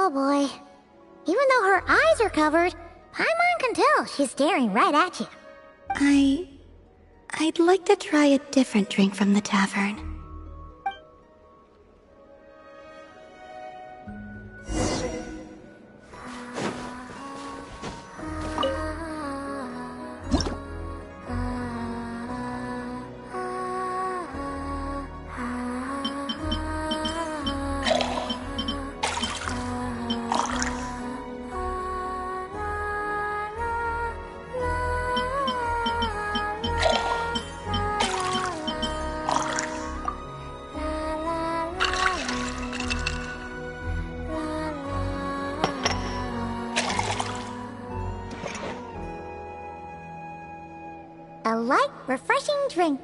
Oh boy. Even though her eyes are covered, Paimon can tell she's staring right at you. I'd like to try a different drink from the tavern. A light, refreshing drink.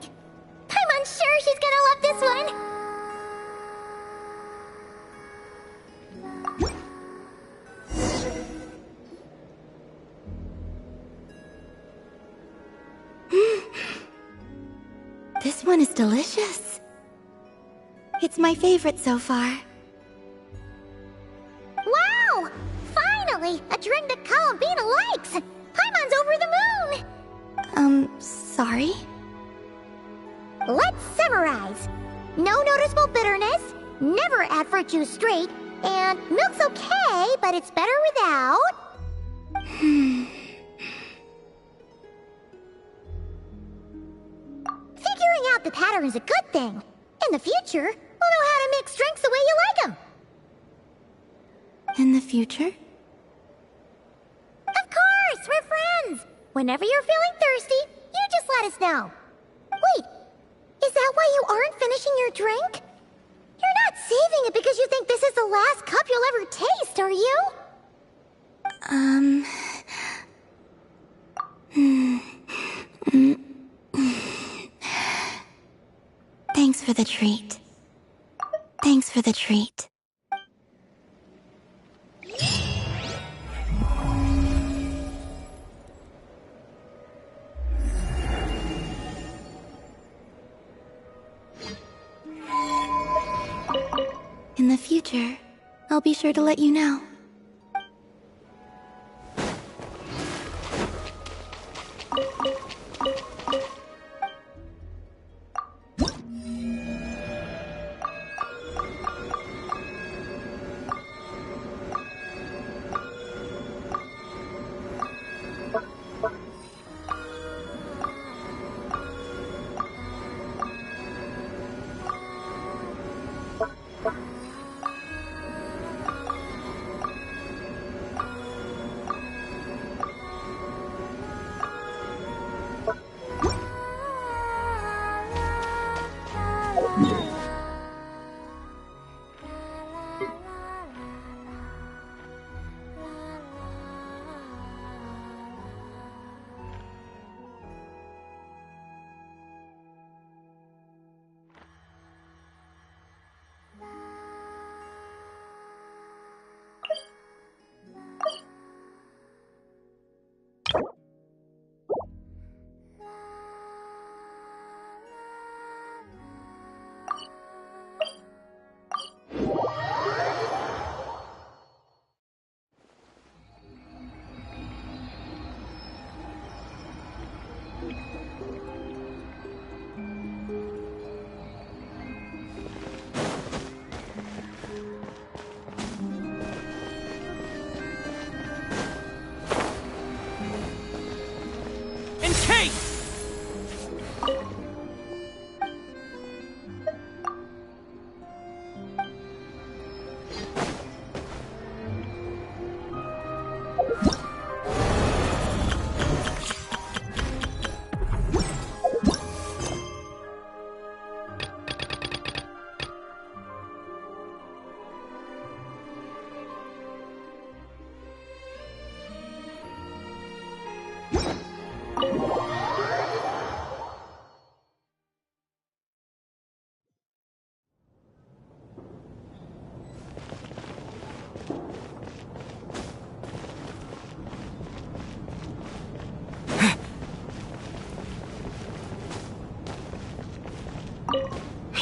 I'm sure she's gonna love this one. This one is delicious. It's my favorite so far. Wow! Finally, a drink that Columbina likes. Paimon's over the moon. Sorry? Let's summarize. No noticeable bitterness, never add fruit juice straight, and milk's okay, but it's better without. Figuring out the pattern is a good thing. In the future, we'll know how to mix drinks the way you like them. In the future? Of course, we're friends. Whenever you're feeling thirsty, you just let us know. Wait, is that why you aren't finishing your drink? You're not saving it because you think this is the last cup you'll ever taste, are you? Thanks for the treat. Thanks for the treat. In the future, I'll be sure to let you know.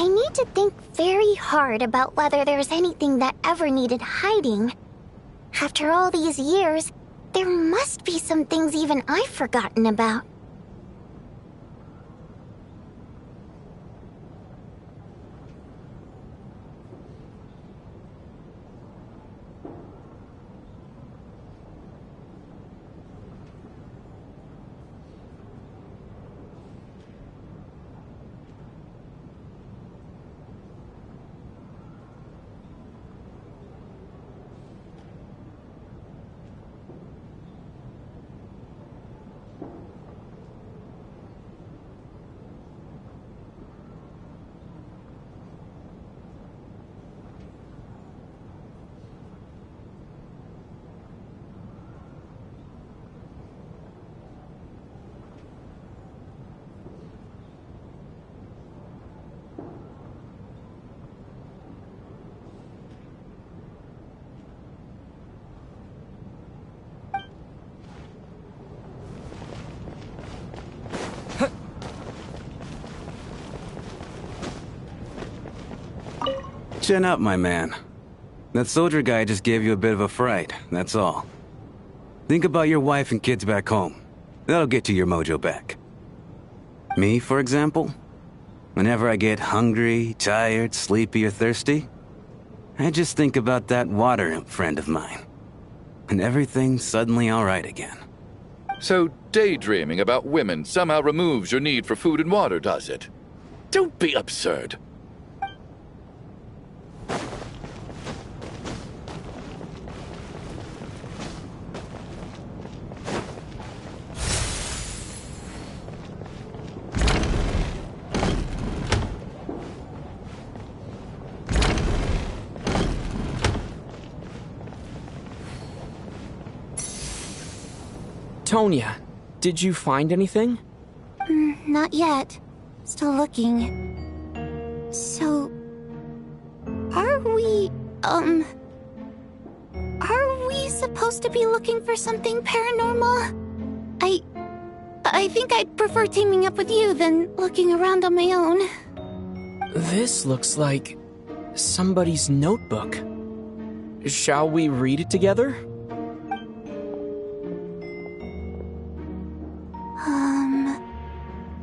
I need to think very hard about whether there's anything that ever needed hiding. After all these years, there must be some things even I've forgotten about. Chin up, my man. That soldier guy just gave you a bit of a fright, that's all. Think about your wife and kids back home. That'll get you your mojo back. Me, for example? Whenever I get hungry, tired, sleepy, or thirsty, I just think about that water imp friend of mine. And everything's suddenly alright again. So daydreaming about women somehow removes your need for food and water, does it? Don't be absurd. Tonya, did you find anything? Not yet. Still looking. So... Are we supposed to be looking for something paranormal? I think I'd prefer teaming up with you than looking around on my own. This looks like somebody's notebook. Shall we read it together?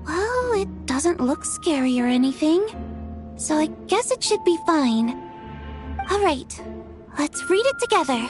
Well, it doesn't look scary or anything, so I guess it should be fine. All right, let's read it together.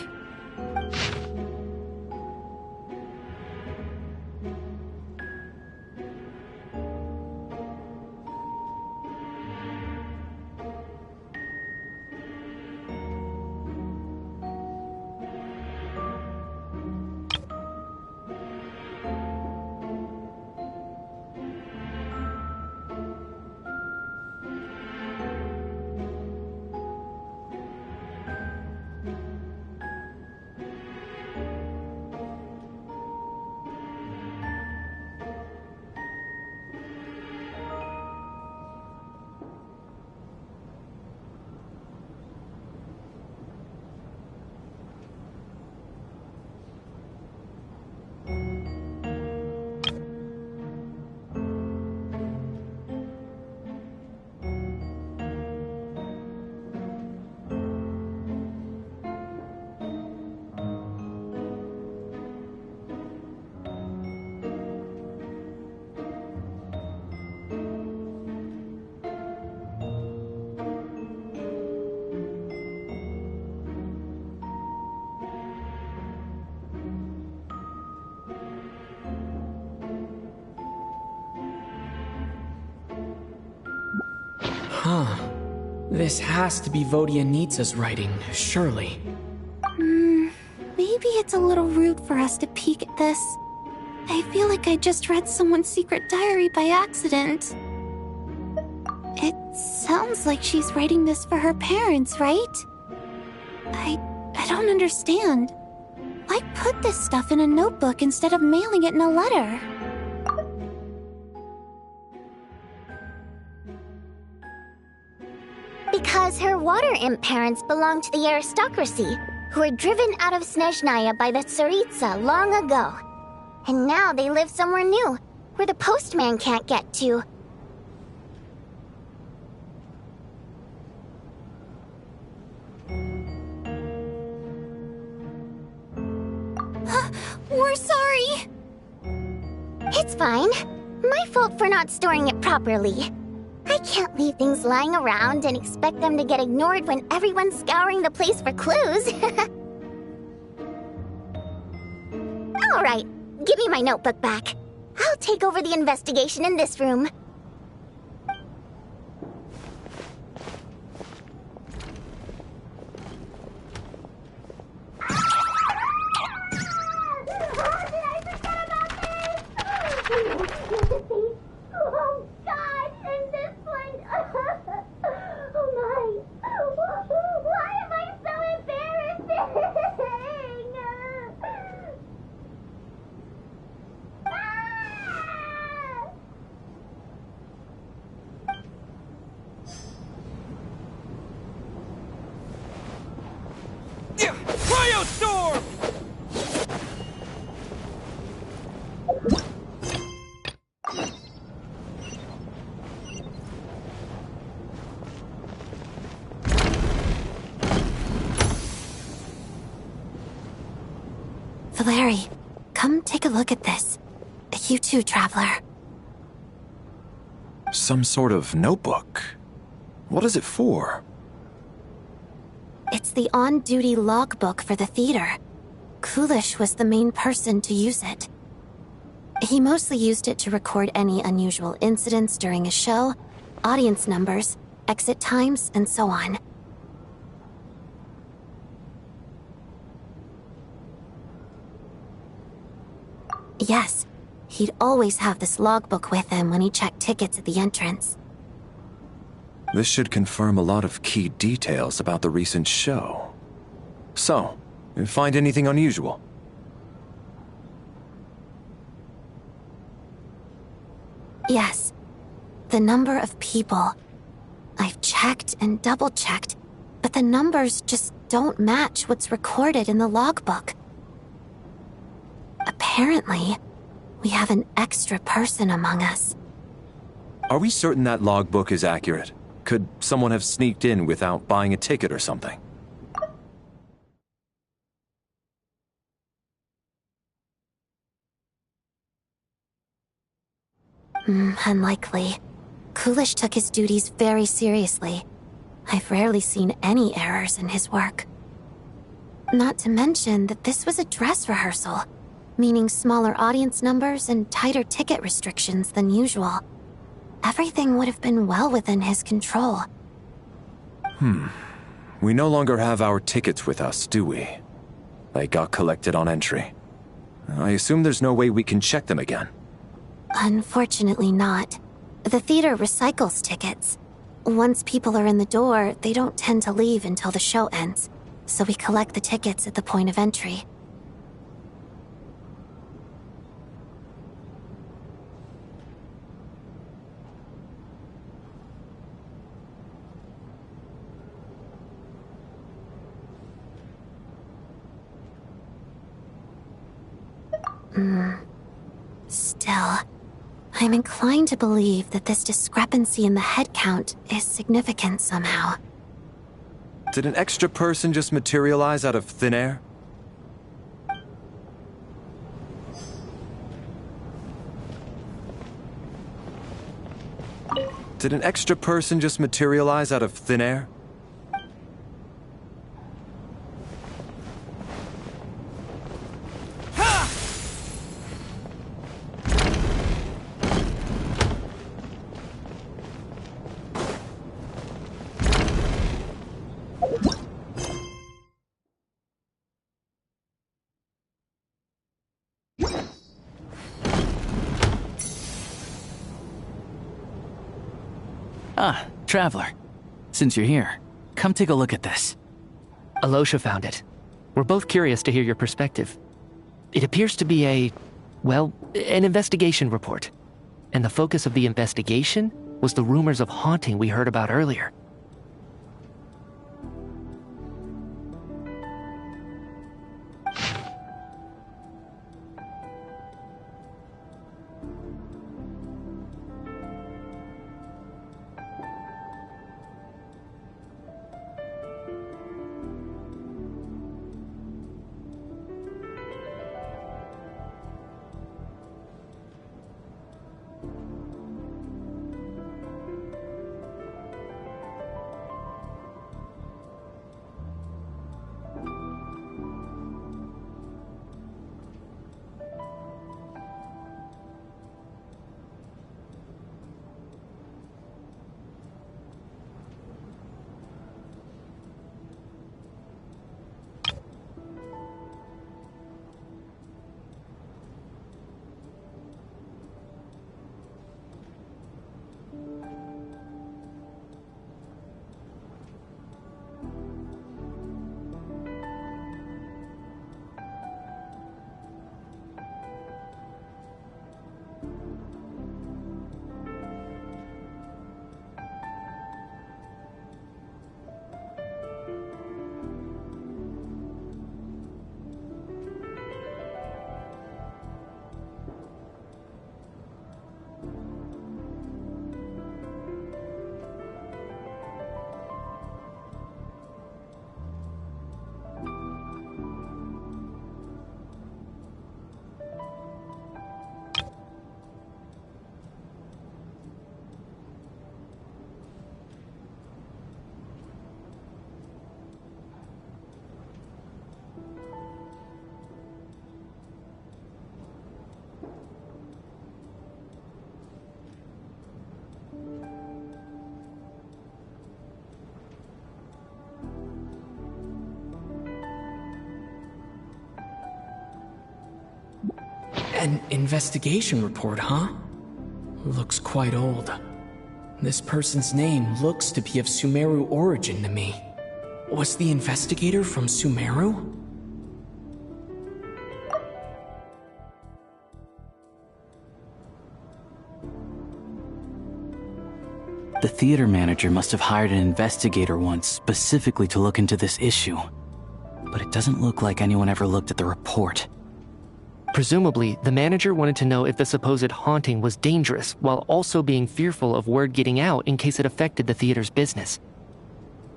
Huh. This has to be Vodyanitsa's writing, surely. Maybe it's a little rude for us to peek at this. I feel like I just read someone's secret diary by accident. It sounds like she's writing this for her parents, right? I don't understand. Why put this stuff in a notebook instead of mailing it in a letter? Because her water imp parents belonged to the aristocracy, who were driven out of Snezhnaya by the Tsaritsa long ago. And now they live somewhere new, where the postman can't get to. We're sorry. It's fine. My fault for not storing it properly. I can't leave things lying around and expect them to get ignored when everyone's scouring the place for clues. Alright, give me my notebook back. I'll take over the investigation in this room. Oh God, and this one. Oh my. Why am I so embarrassing? Cryostorm! Valeri, come take a look at this. You too, Traveler. Some sort of notebook. What is it for? It's the on-duty logbook for the theater. Kulish was the main person to use it. He mostly used it to record any unusual incidents during a show, audience numbers, exit times, and so on. Yes, he'd always have this logbook with him when he checked tickets at the entrance. This should confirm a lot of key details about the recent show. So, you find anything unusual? Yes. The number of people. I've checked and double-checked, but the numbers just don't match what's recorded in the logbook. Apparently, we have an extra person among us. Are we certain that logbook is accurate? Could someone have sneaked in without buying a ticket or something? Unlikely. Kulish took his duties very seriously. I've rarely seen any errors in his work. Not to mention that this was a dress rehearsal, meaning smaller audience numbers and tighter ticket restrictions than usual. Everything would have been well within his control. We no longer have our tickets with us, do we? They got collected on entry. I assume there's no way we can check them again. Unfortunately not. The theater recycles tickets. Once people are in the door, they don't tend to leave until the show ends, so we collect the tickets at the point of entry. Still, I'm inclined to believe that this discrepancy in the head count is significant somehow. Did an extra person just materialize out of thin air? Did an extra person just materialize out of thin air? Ah, Traveler. Since you're here, come take a look at this. Alosha found it. We're both curious to hear your perspective. It appears to be an investigation report. And the focus of the investigation was the rumors of haunting we heard about earlier. An investigation report, huh? Looks quite old. This person's name looks to be of Sumeru origin to me. Was the investigator from Sumeru? The theater manager must have hired an investigator once specifically to look into this issue. But it doesn't look like anyone ever looked at the report. Presumably, the manager wanted to know if the supposed haunting was dangerous while also being fearful of word getting out in case it affected the theater's business.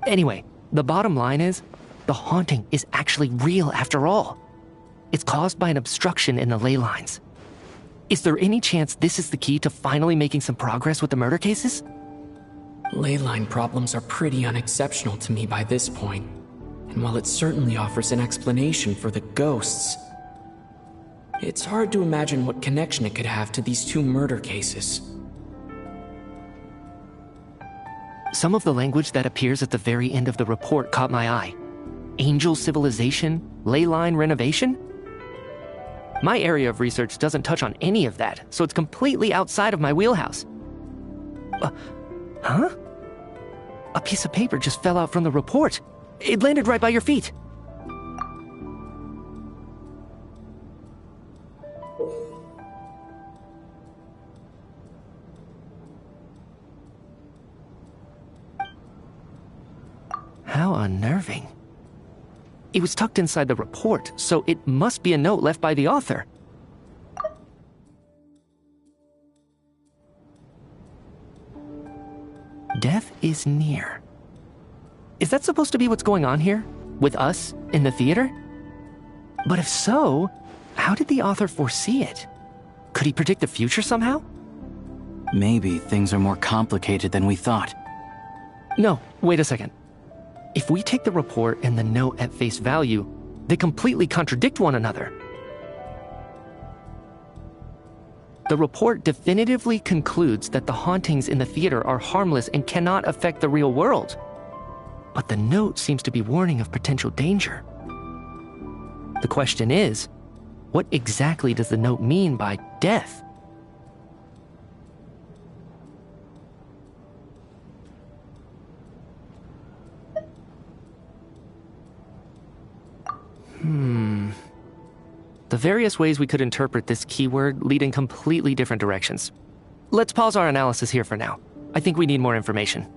Anyway, the bottom line is, the haunting is actually real after all. It's caused by an obstruction in the ley lines. Is there any chance this is the key to finally making some progress with the murder cases? Ley line problems are pretty unexceptional to me by this point, and while it certainly offers an explanation for the ghosts, it's hard to imagine what connection it could have to these two murder cases. Some of the language that appears at the very end of the report caught my eye. Angel civilization, ley line renovation? My area of research doesn't touch on any of that, so it's completely outside of my wheelhouse. Huh? A piece of paper just fell out from the report. It landed right by your feet. How unnerving. It was tucked inside the report, so it must be a note left by the author. Death is near. Is that supposed to be what's going on here? With us, in the theater? But if so, how did the author foresee it? Could he predict the future somehow? Maybe things are more complicated than we thought. No, wait a second. If we take the report and the note at face value, they completely contradict one another. The report definitively concludes that the hauntings in the theater are harmless and cannot affect the real world. But the note seems to be warning of potential danger. The question is, what exactly does the note mean by death? The various ways we could interpret this keyword lead in completely different directions. Let's pause our analysis here for now. I think we need more information.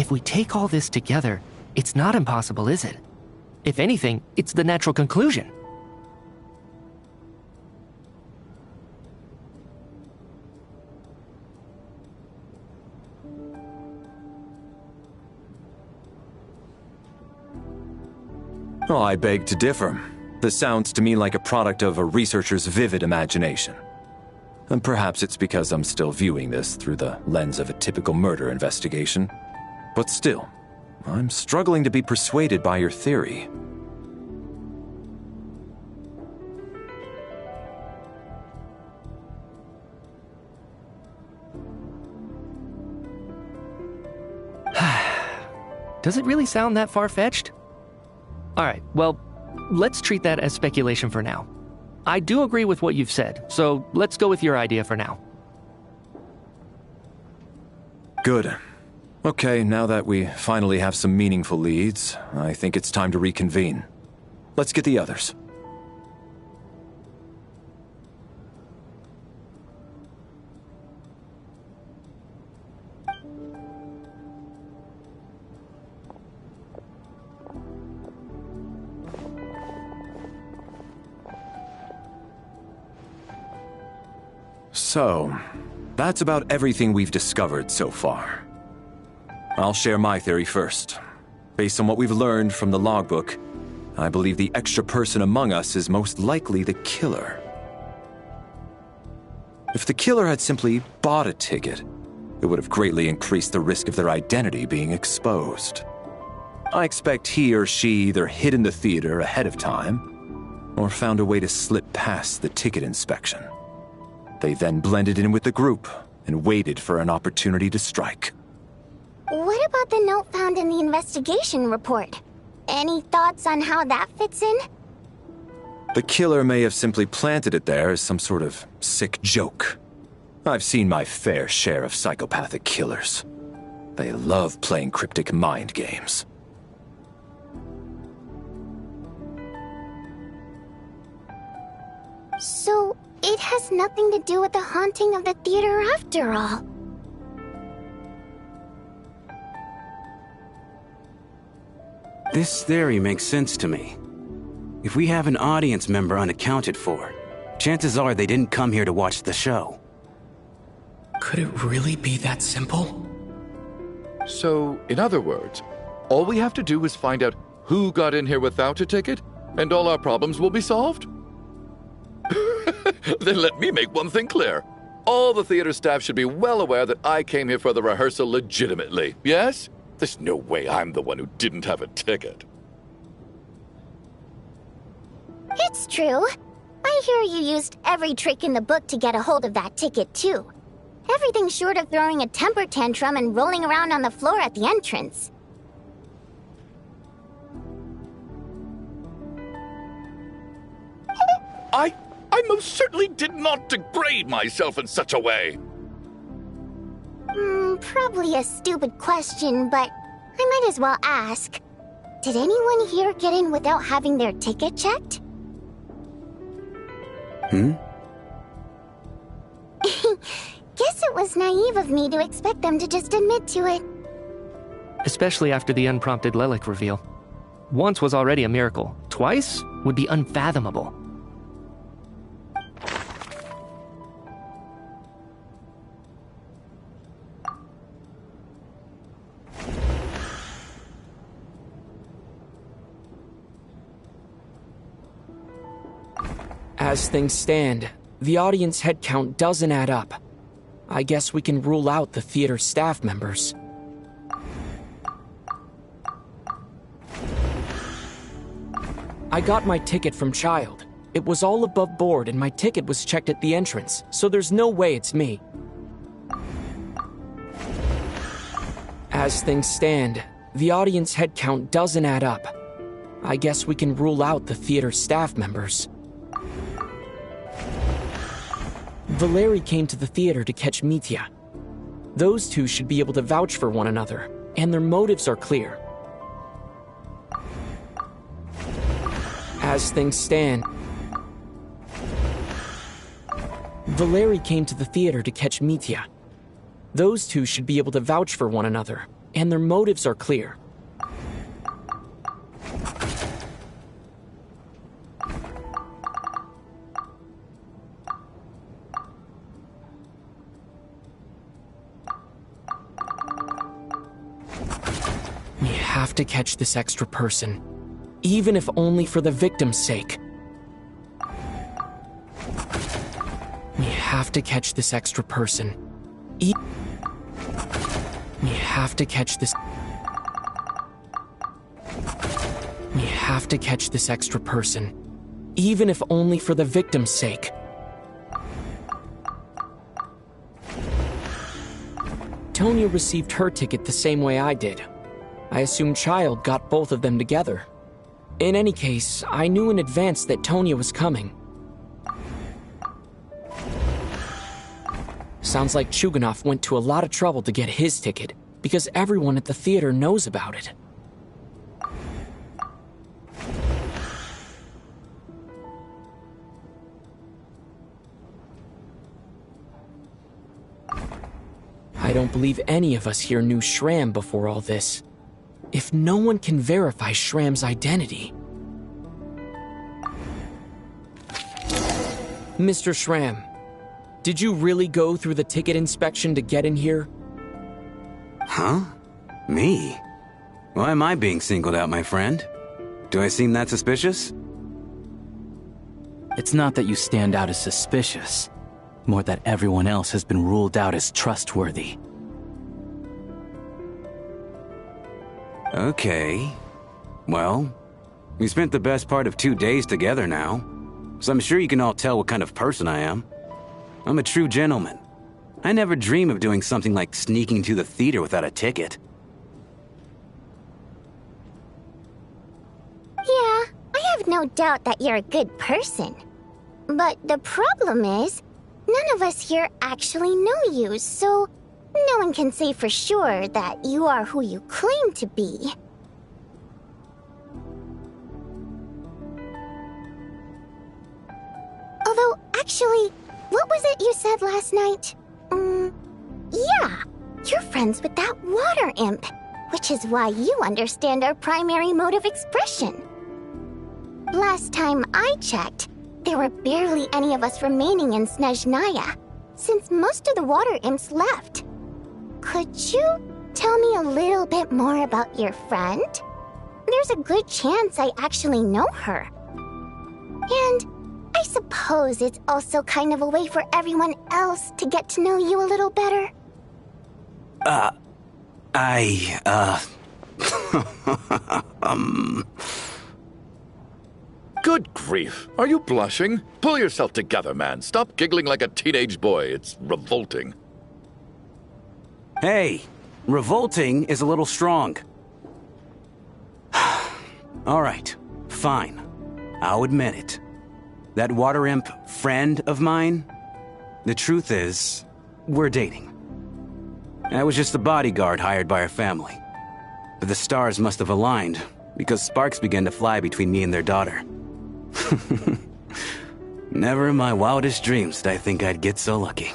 if we take all this together, it's not impossible, is it? If anything, it's the natural conclusion. Oh, I beg to differ. This sounds to me like a product of a researcher's vivid imagination. And perhaps it's because I'm still viewing this through the lens of a typical murder investigation. But still, I'm struggling to be persuaded by your theory. Does it really sound that far-fetched? Alright, well, let's treat that as speculation for now. I do agree with what you've said, so let's go with your idea for now. Good. Okay, now that we finally have some meaningful leads, I think it's time to reconvene. Let's get the others. So, that's about everything we've discovered so far. I'll share my theory first. Based on what we've learned from the logbook, I believe the extra person among us is most likely the killer. If the killer had simply bought a ticket, it would have greatly increased the risk of their identity being exposed. I expect he or she either hid in the theater ahead of time, or found a way to slip past the ticket inspection. They then blended in with the group and waited for an opportunity to strike. What about the note found in the investigation report? Any thoughts on how that fits in? The killer may have simply planted it there as some sort of sick joke. I've seen my fair share of psychopathic killers. They love playing cryptic mind games. So, it has nothing to do with the haunting of the theater after all. This theory makes sense to me. If we have an audience member unaccounted for, chances are they didn't come here to watch the show. Could it really be that simple? So, in other words, all we have to do is find out who got in here without a ticket, and all our problems will be solved? Then let me make one thing clear. All the theater staff should be well aware that I came here for the rehearsal legitimately, yes? There's no way I'm the one who didn't have a ticket. It's true. I hear you used every trick in the book to get a hold of that ticket, too. Everything short of throwing a temper tantrum and rolling around on the floor at the entrance. I most certainly did not degrade myself in such a way. Probably a stupid question, but I might as well ask. Did anyone here get in without having their ticket checked? Guess it was naive of me to expect them to just admit to it. Especially after the unprompted Lelik reveal. Once was already a miracle. Twice would be unfathomable. As things stand, the audience head count doesn't add up. I guess we can rule out the theater staff members. I got my ticket from Child. It was all above board and my ticket was checked at the entrance, so there's no way it's me. As things stand, the audience head count doesn't add up. I guess we can rule out the theater staff members. Valeri came to the theater to catch Mitya. Those two should be able to vouch for one another, and their motives are clear. As things stand, Valeri came to the theater to catch Mitya. Those two should be able to vouch for one another, and their motives are clear. We have to catch this extra person, even if only for the victim's sake. We have to catch this extra person. We have to catch this. We have to catch this extra person, even if only for the victim's sake. Tonya received her ticket the same way I did. I assume Child got both of them together. In any case, I knew in advance that Tonya was coming. Sounds like Chuganov went to a lot of trouble to get his ticket, because everyone at the theater knows about it. I don't believe any of us here knew Shram before all this. If no one can verify Shram's identity... Mr. Shram, did you really go through the ticket inspection to get in here? Huh? Me? Why am I being singled out, my friend? Do I seem that suspicious? It's not that you stand out as suspicious, more that everyone else has been ruled out as trustworthy. Okay. Well, we spent the best part of 2 days together now, so I'm sure you can all tell what kind of person I am. I'm a true gentleman. I never dream of doing something like sneaking to the theater without a ticket. Yeah, I have no doubt that you're a good person. But the problem is, none of us here actually know you, so no one can say for sure that you are who you claim to be. Although, actually, what was it you said last night? Yeah, you're friends with that water imp, which is why you understand our primary mode of expression. Last time I checked, there were barely any of us remaining in Snezhnaya, since most of the water imps left. Could you tell me a little bit more about your friend? There's a good chance I actually know her. And I suppose it's also kind of a way for everyone else to get to know you a little better. Good grief. Are you blushing? Pull yourself together, man. Stop giggling like a teenage boy. It's revolting. Hey, revolting is a little strong. All right, fine. I'll admit it. That water imp friend of mine, the truth is, we're dating. I was just a bodyguard hired by our family. But the stars must have aligned, because sparks began to fly between me and their daughter. Never in my wildest dreams did I think I'd get so lucky.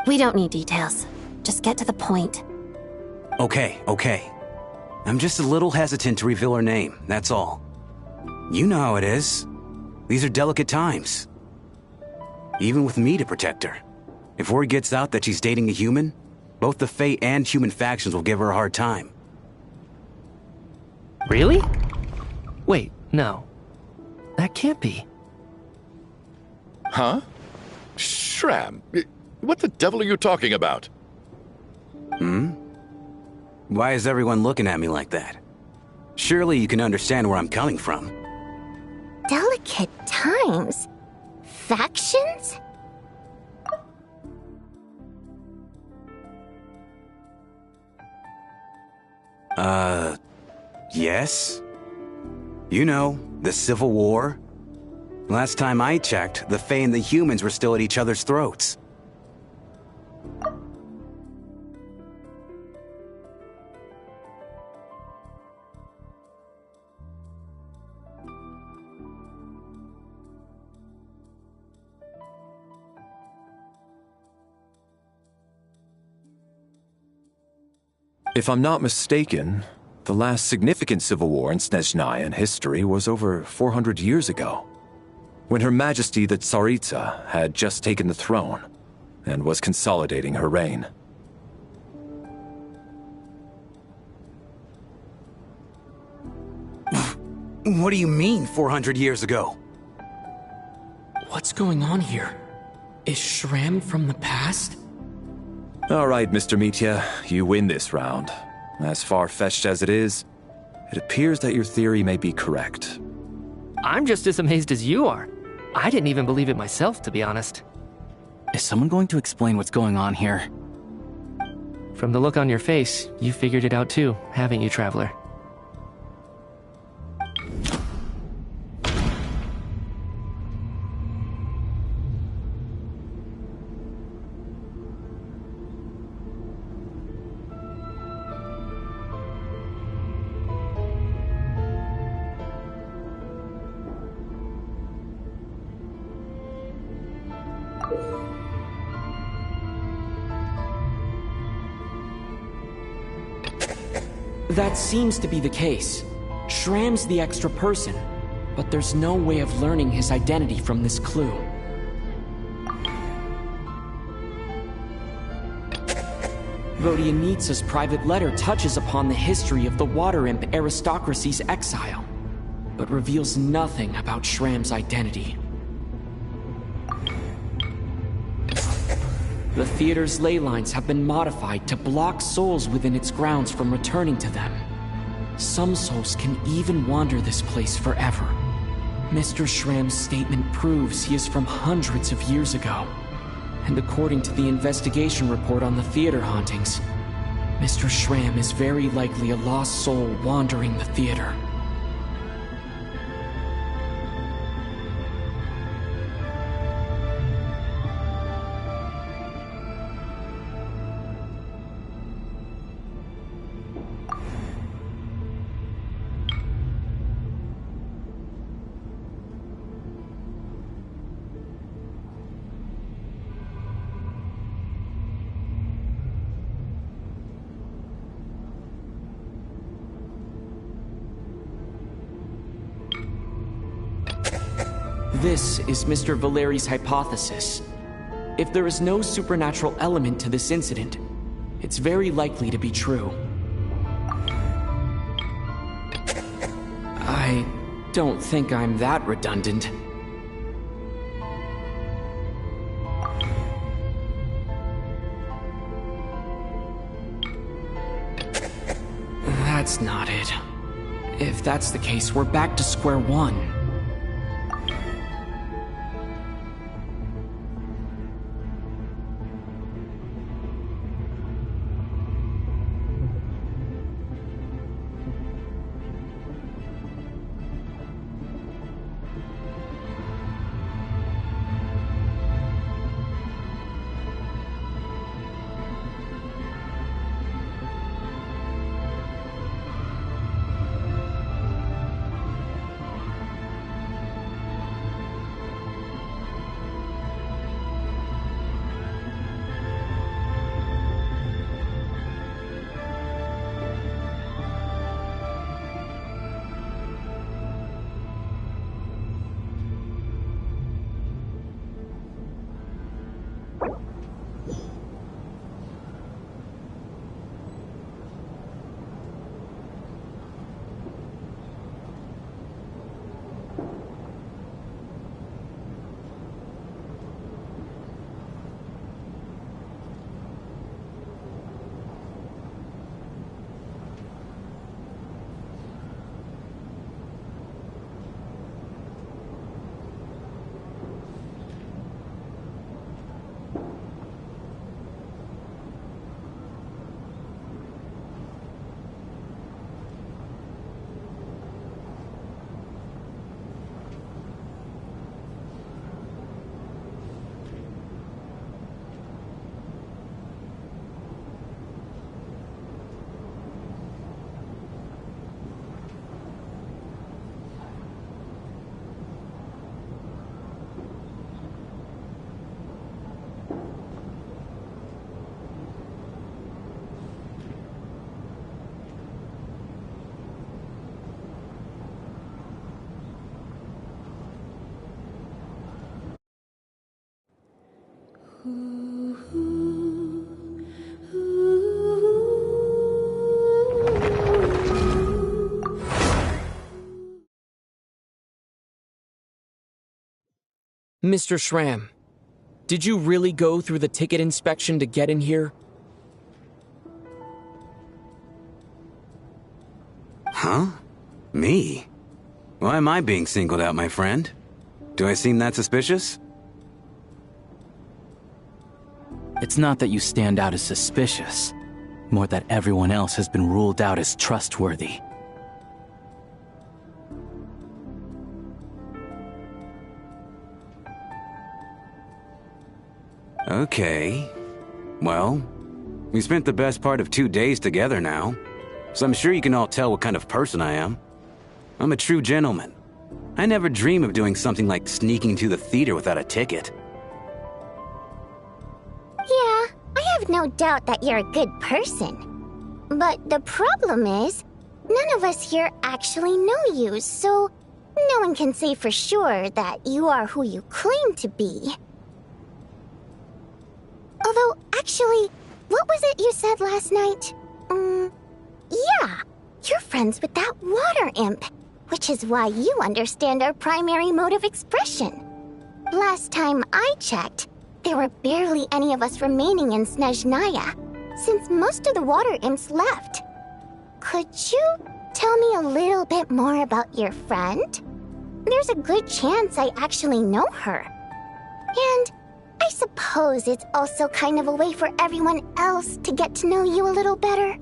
We don't need details. Just get to the point. Okay. I'm just a little hesitant to reveal her name, that's all. You know how it is. These are delicate times. Even with me to protect her. If word gets out that she's dating a human, both the Fae and human factions will give her a hard time. Really? Wait, no. That can't be. Huh? Shram, what the devil are you talking about? Why is everyone looking at me like that? Surely you can understand where I'm coming from. Delicate times? Factions? Yes? You know, the Civil War? Last time I checked, the Fae and the humans were still at each other's throats. If I'm not mistaken, the last significant civil war in Snezhnaya history was over 400 years ago, when Her Majesty the Tsaritsa had just taken the throne and was consolidating her reign. What do you mean, 400 years ago? What's going on here? Is Shram from the past? All right, Mr. Mitya, you win this round. As far-fetched as it is, it appears that your theory may be correct. I'm just as amazed as you are. I didn't even believe it myself, to be honest. Is someone going to explain what's going on here? From the look on your face, you figured it out too, haven't you, Traveler? That seems to be the case. Shram's the extra person, but there's no way of learning his identity from this clue. Vodyanitsa's private letter touches upon the history of the Water Imp aristocracy's exile, but reveals nothing about Shram's identity. The theater's ley lines have been modified to block souls within its grounds from returning to them. Some souls can even wander this place forever. Mr. Shram's statement proves he is from hundreds of years ago. And according to the investigation report on the theater hauntings, Mr. Shram is very likely a lost soul wandering the theater. This is Mr. Valeri's hypothesis. If there is no supernatural element to this incident, it's very likely to be true. I don't think I'm that redundant. That's not it. If that's the case, we're back to square one. Mr. Schramm, did you really go through the ticket inspection to get in here? Huh? Me? Why am I being singled out, my friend? Do I seem that suspicious? It's not that you stand out as suspicious, more that everyone else has been ruled out as trustworthy. Okay. Well, we spent the best part of 2 days together now, so I'm sure you can all tell what kind of person I am. I'm a true gentleman. I never dream of doing something like sneaking to the theater without a ticket. Yeah, I have no doubt that you're a good person. But the problem is, none of us here actually know you, so no one can say for sure that you are who you claim to be. Although, actually, what was it you said last night? Yeah, you're friends with that water imp, which is why you understand our primary mode of expression. Last time I checked, there were barely any of us remaining in Snezhnaya, since most of the water imps left. Could you tell me a little bit more about your friend? There's a good chance I actually know her. And I suppose it's also kind of a way for everyone else to get to know you a little better.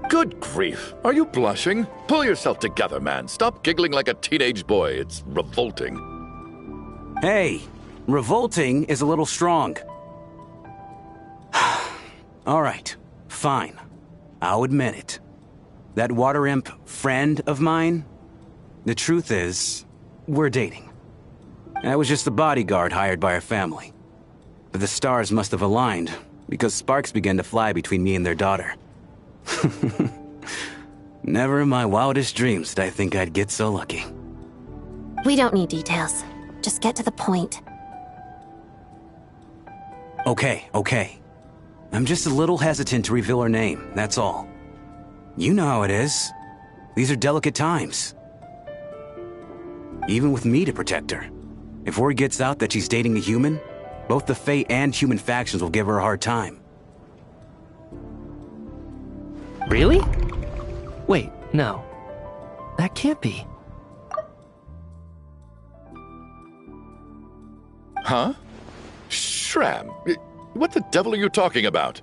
Good grief. Are you blushing? Pull yourself together, man. Stop giggling like a teenage boy. It's revolting. Hey, revolting is a little strong. All right, fine. I'll admit it. That water imp friend of mine, the truth is, we're dating. I was just the bodyguard hired by our family. But the stars must have aligned, because sparks began to fly between me and their daughter. Never in my wildest dreams did I think I'd get so lucky. We don't need details. Just get to the point. Okay. I'm just a little hesitant to reveal her name, that's all. You know how it is. These are delicate times. Even with me to protect her. If word gets out that she's dating a human, both the Fae and human factions will give her a hard time. Really? Wait, no. That can't be. Huh? Schramm, what the devil are you talking about?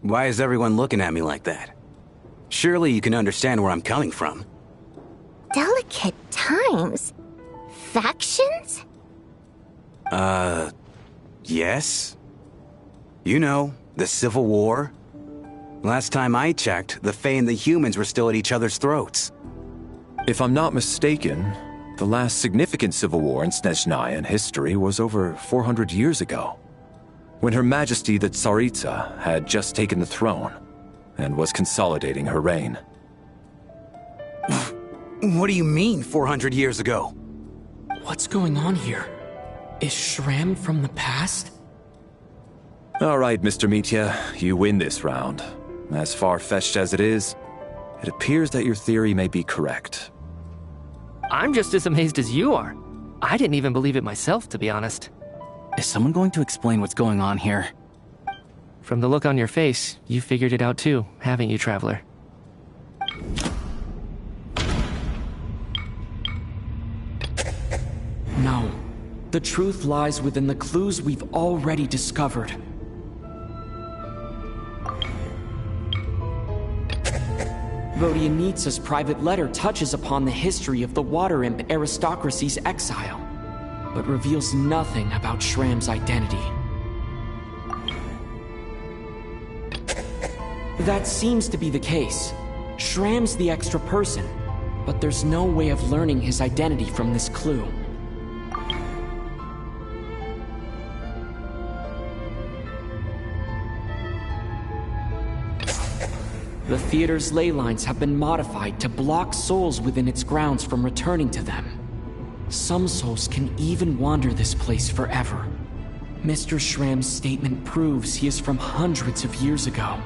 Why is everyone looking at me like that? Surely you can understand where I'm coming from. Delicate times? Factions? Yes? You know, the Civil War? Last time I checked, the Fae and the humans were still at each other's throats. If I'm not mistaken, the last significant civil war in Snezhnaya in history was over 400 years ago, when Her Majesty the Tsaritsa had just taken the throne and was consolidating her reign. What do you mean, 400 years ago? What's going on here? Is Schramm from the past? All right, Mr. Mitya, you win this round. As far-fetched as it is, it appears that your theory may be correct. I'm just as amazed as you are. I didn't even believe it myself, to be honest. Is someone going to explain what's going on here? From the look on your face, you figured it out too, haven't you, Traveler? No. The truth lies within the clues we've already discovered. Vodianitsa's private letter touches upon the history of the Water Imp aristocracy's exile, but reveals nothing about Schramm's identity. That seems to be the case. Schramm's the extra person, but there's no way of learning his identity from this clue. The theater's ley lines have been modified to block souls within its grounds from returning to them. Some souls can even wander this place forever. Mr. Schramm's statement proves he is from hundreds of years ago.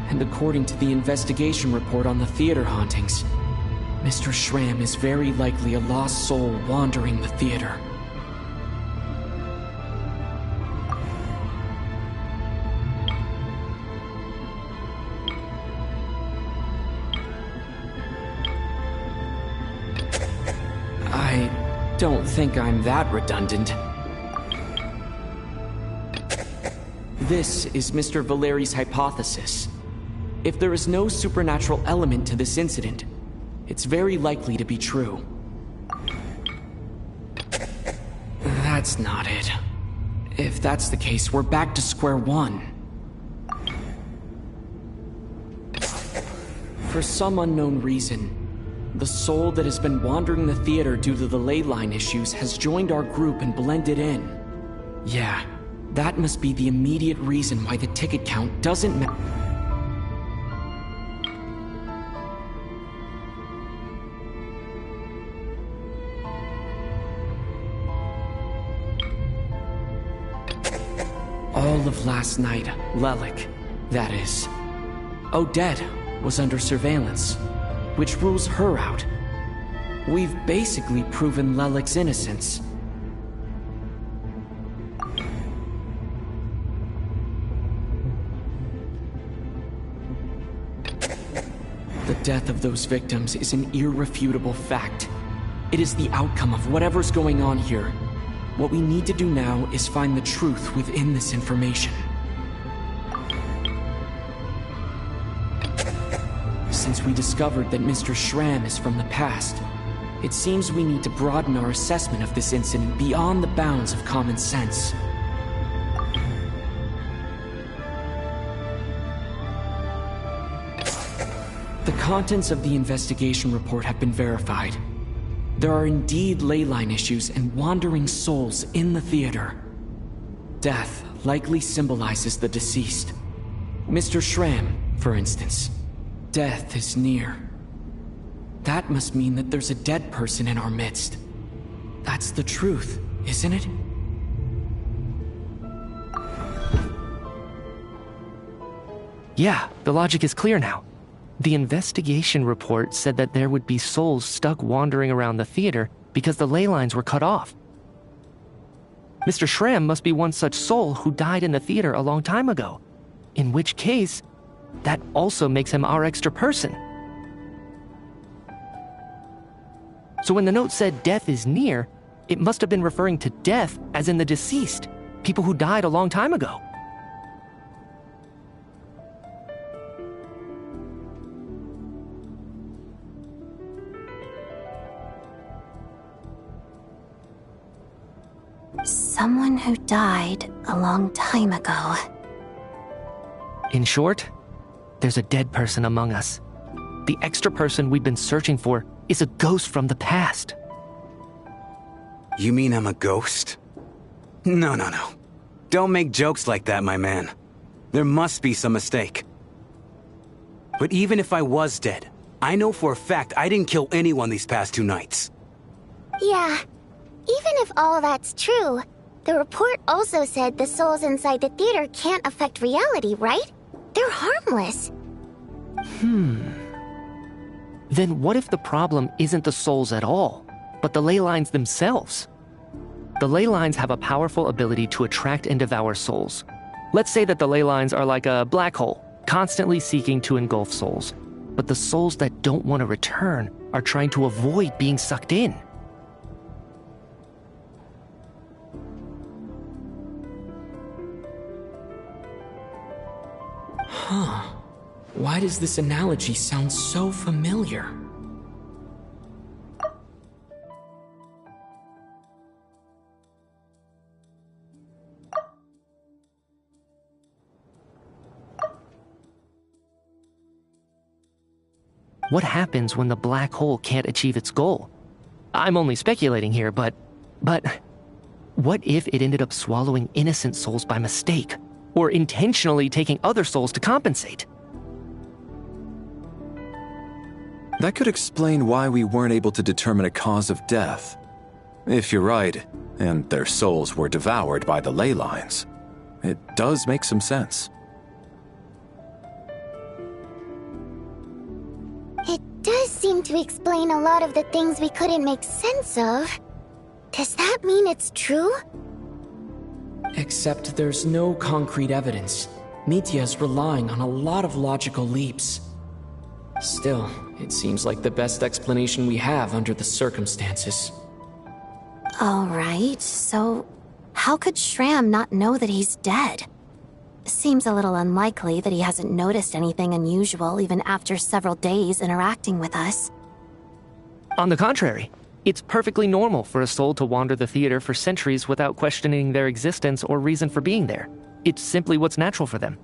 And according to the investigation report on the theater hauntings, Mr. Schramm is very likely a lost soul wandering the theater. I don't think I'm that redundant. This is Mr. Valeri's hypothesis. If there is no supernatural element to this incident, it's very likely to be true. That's not it. If that's the case, we're back to square one. For some unknown reason, the soul that has been wandering the theater due to the ley line issues has joined our group and blended in. Yeah, that must be the immediate reason why the ticket count doesn't match. All of last night, Lelik, that is, Odette, was under surveillance, which rules her out. We've basically proven Lelik's innocence. The death of those victims is an irrefutable fact. It is the outcome of whatever's going on here. What we need to do now is find the truth within this information. Since we discovered that Mr. Schramm is from the past, it seems we need to broaden our assessment of this incident beyond the bounds of common sense. The contents of the investigation report have been verified. There are indeed ley line issues and wandering souls in the theater. Death likely symbolizes the deceased. Mr. Schramm, for instance. Death is near. That must mean that there's a dead person in our midst. That's the truth, isn't it? Yeah, the logic is clear now. The investigation report said that there would be souls stuck wandering around the theater because the ley lines were cut off. Mr. Schramm must be one such soul who died in the theater a long time ago, in which case, that also makes him our extra person. So when the note said death is near, it must have been referring to death as in the deceased, people who died a long time ago. Someone who died a long time ago. In short, there's a dead person among us. The extra person we've been searching for is a ghost from the past. You mean I'm a ghost? No. Don't make jokes like that, my man. There must be some mistake. But even if I was dead, I know for a fact I didn't kill anyone these past 2 nights. Yeah, even if all that's true, the report also said the souls inside the theater can't affect reality, right? They're harmless. Then what if the problem isn't the souls at all, but the ley lines themselves? The ley lines have a powerful ability to attract and devour souls. Let's say that the ley lines are like a black hole, constantly seeking to engulf souls. But the souls that don't want to return are trying to avoid being sucked in. Why does this analogy sound so familiar? What happens when the black hole can't achieve its goal? I'm only speculating here, but what if it ended up swallowing innocent souls by mistake, or intentionally taking other souls to compensate? That could explain why we weren't able to determine a cause of death. If you're right, and their souls were devoured by the ley lines, it does make some sense. It does seem to explain a lot of the things we couldn't make sense of. Does that mean it's true? Except there's no concrete evidence. Mitya is relying on a lot of logical leaps. Still, it seems like the best explanation we have under the circumstances. Alright, so how could Shram not know that he's dead? Seems a little unlikely that he hasn't noticed anything unusual even after several days interacting with us. On the contrary, it's perfectly normal for a soul to wander the theater for centuries without questioning their existence or reason for being there. It's simply what's natural for them.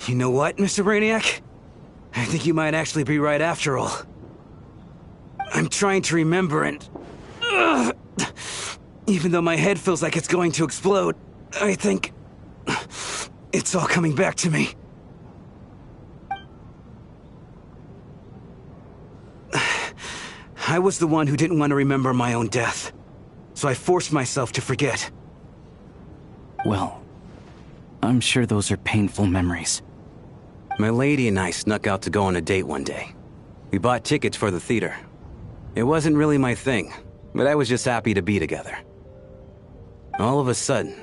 You know what, Mr. Brainiac? I think you might actually be right after all. I'm trying to remember and... even though my head feels like it's going to explode, I think... it's all coming back to me. I was the one who didn't want to remember my own death, so I forced myself to forget. Well, I'm sure those are painful memories. My lady and I snuck out to go on a date one day. We bought tickets for the theater. It wasn't really my thing, but I was just happy to be together. All of a sudden,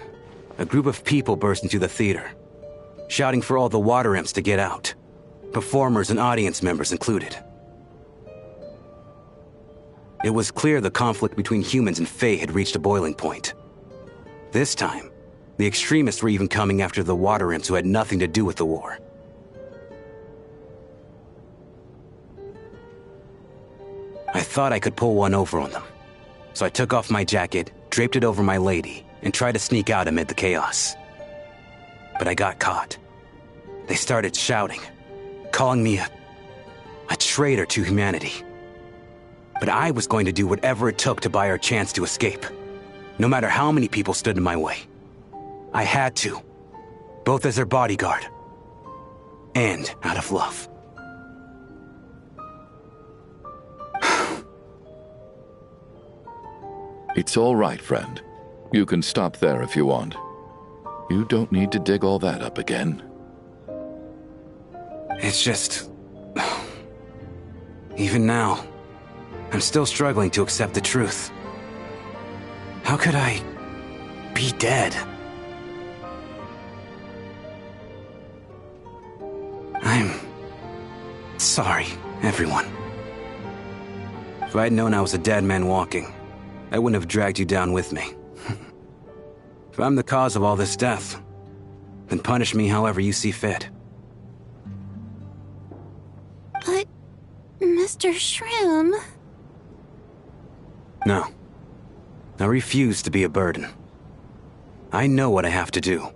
a group of people burst into the theater, shouting for all the water imps to get out, performers and audience members included. It was clear the conflict between humans and Fae had reached a boiling point. This time, the extremists were even coming after the water imps who had nothing to do with the war. I thought I could pull one over on them, so I took off my jacket, draped it over my lady, and tried to sneak out amid the chaos. But I got caught. They started shouting, calling me a traitor to humanity. But I was going to do whatever it took to buy our chance to escape, no matter how many people stood in my way. I had to, both as their bodyguard and out of love. It's all right, friend. You can stop there if you want. You don't need to dig all that up again. It's just... even now, I'm still struggling to accept the truth. How could I be dead? I'm sorry, everyone. If I'd known I was a dead man walking, I wouldn't have dragged you down with me. If I'm the cause of all this death, then punish me however you see fit. But, Mr. Shroom... No. I refuse to be a burden. I know what I have to do.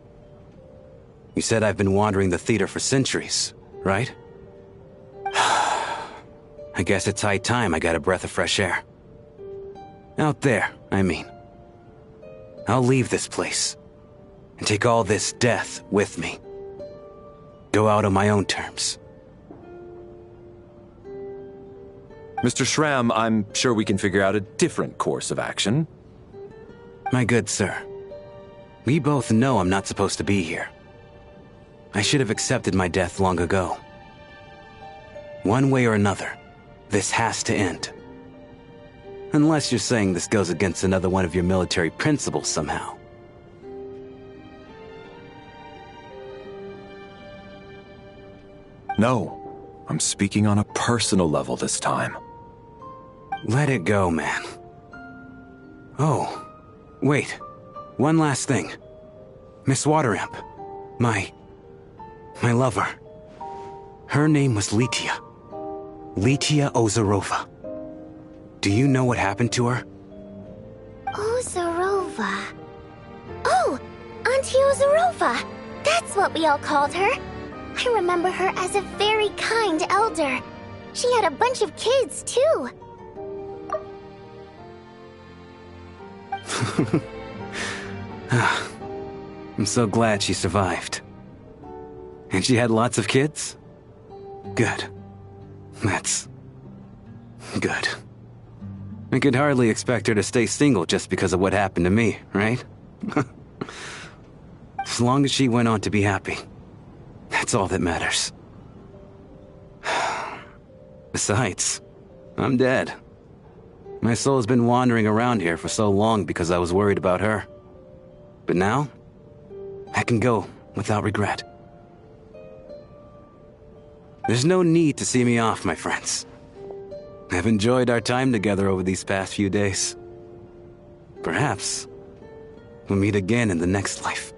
You said I've been wandering the theater for centuries, right? I guess it's high time I got a breath of fresh air. Out there, I mean. I'll leave this place and take all this death with me. Go out on my own terms. Mr. Shram, I'm sure we can figure out a different course of action. My good sir, we both know I'm not supposed to be here. I should have accepted my death long ago. One way or another, this has to end. Unless you're saying this goes against another one of your military principles somehow. No, I'm speaking on a personal level this time. Let it go, man. Oh, wait. One last thing. Miss Water Imp. My lover. Her name was Litia. Litia Ozarova. Do you know what happened to her? Ozarova. Oh, Auntie Ozarova. That's what we all called her. I remember her as a very kind elder. She had a bunch of kids, too. I'm so glad she survived. And she had lots of kids? Good. That's... good. I could hardly expect her to stay single just because of what happened to me, right? As long as she went on to be happy, that's all that matters. Besides, I'm dead. My soul's been wandering around here for so long because I was worried about her. But now, I can go without regret. There's no need to see me off, my friends. I've enjoyed our time together over these past few days. Perhaps we'll meet again in the next life.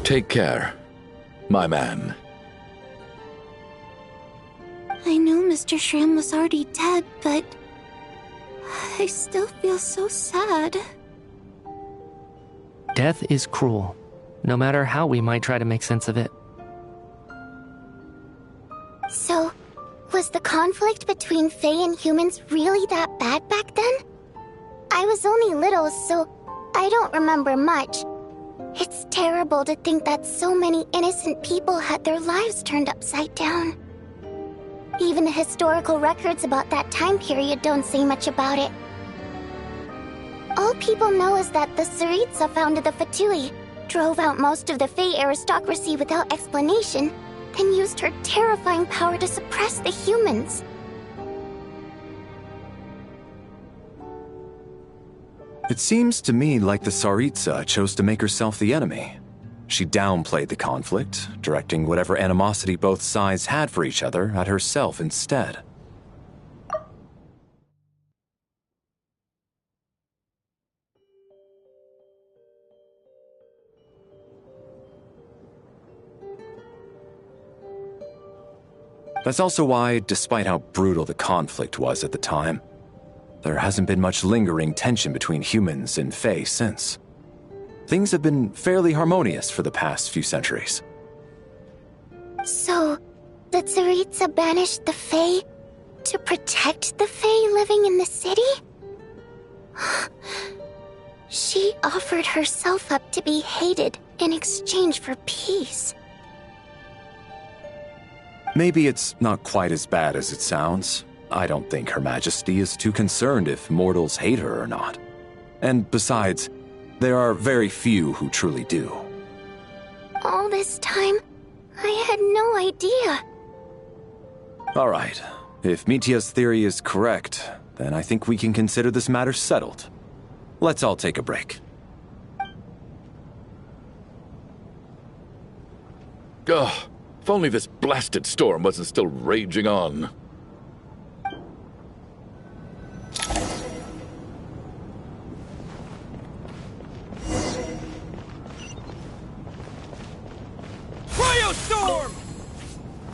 Take care, my man. I knew Mr. Shram was already dead, but I still feel so sad. Death is cruel, no matter how we might try to make sense of it. So, was the conflict between Fae and humans really that bad back then? I was only little, so I don't remember much. It's terrible to think that so many innocent people had their lives turned upside down. Even the historical records about that time period don't say much about it. All people know is that the Tsaritsa founded the Fatui, drove out most of the Fae aristocracy without explanation, then used her terrifying power to suppress the humans. It seems to me like the Tsaritsa chose to make herself the enemy. She downplayed the conflict, directing whatever animosity both sides had for each other at herself instead. That's also why, despite how brutal the conflict was at the time, there hasn't been much lingering tension between humans and Fae since. Things have been fairly harmonious for the past few centuries. So, the Tsaritsa banished the Fae to protect the Fae living in the city? She offered herself up to be hated in exchange for peace. Maybe it's not quite as bad as it sounds. I don't think Her Majesty is too concerned if mortals hate her or not. And besides, there are very few who truly do. All this time, I had no idea. Alright, if Mitia's theory is correct, then I think we can consider this matter settled. Let's all take a break. Ugh, if only this blasted storm wasn't still raging on.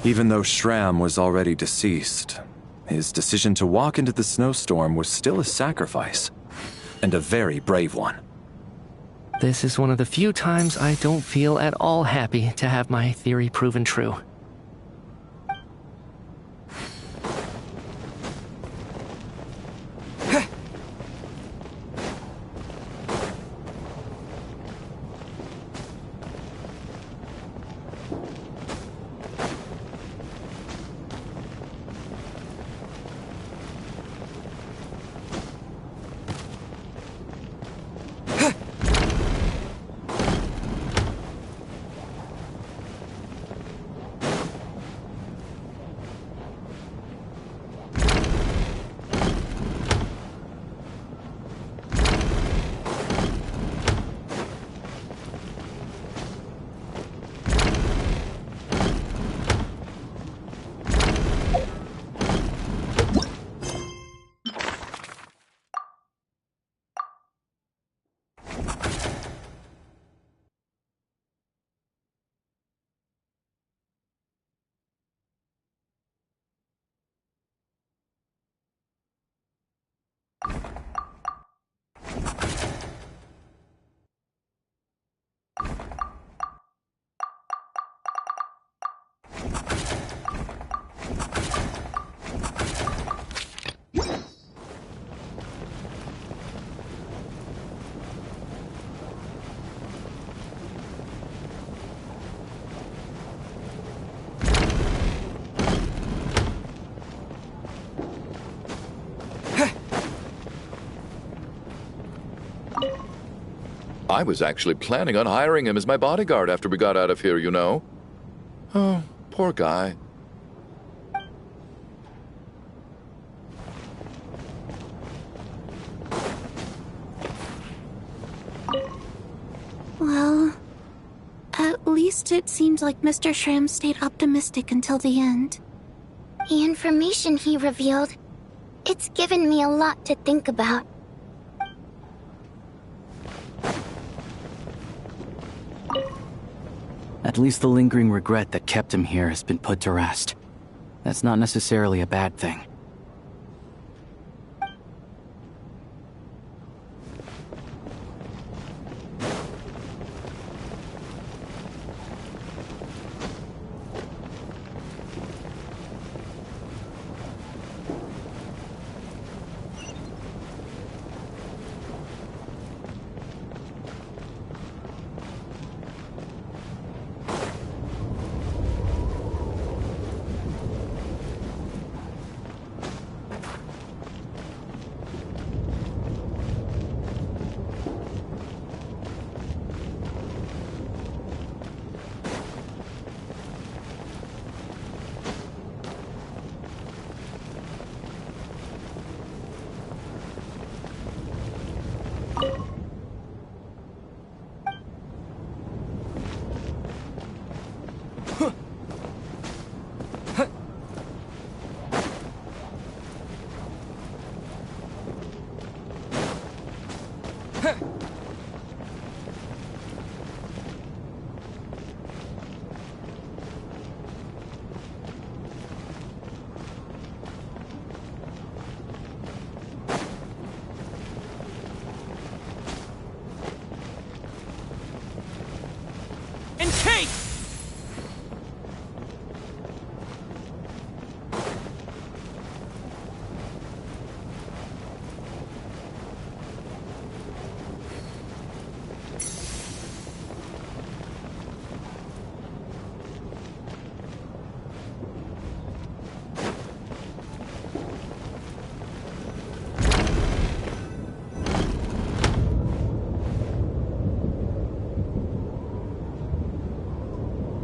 Even though Shram was already deceased, his decision to walk into the snowstorm was still a sacrifice, and a very brave one. This is one of the few times I don't feel at all happy to have my theory proven true. I was actually planning on hiring him as my bodyguard after we got out of here, you know. Oh, poor guy. Well, at least it seems like Mr. Shram stayed optimistic until the end. The information he revealed, it's given me a lot to think about. At least the lingering regret that kept him here has been put to rest. That's not necessarily a bad thing.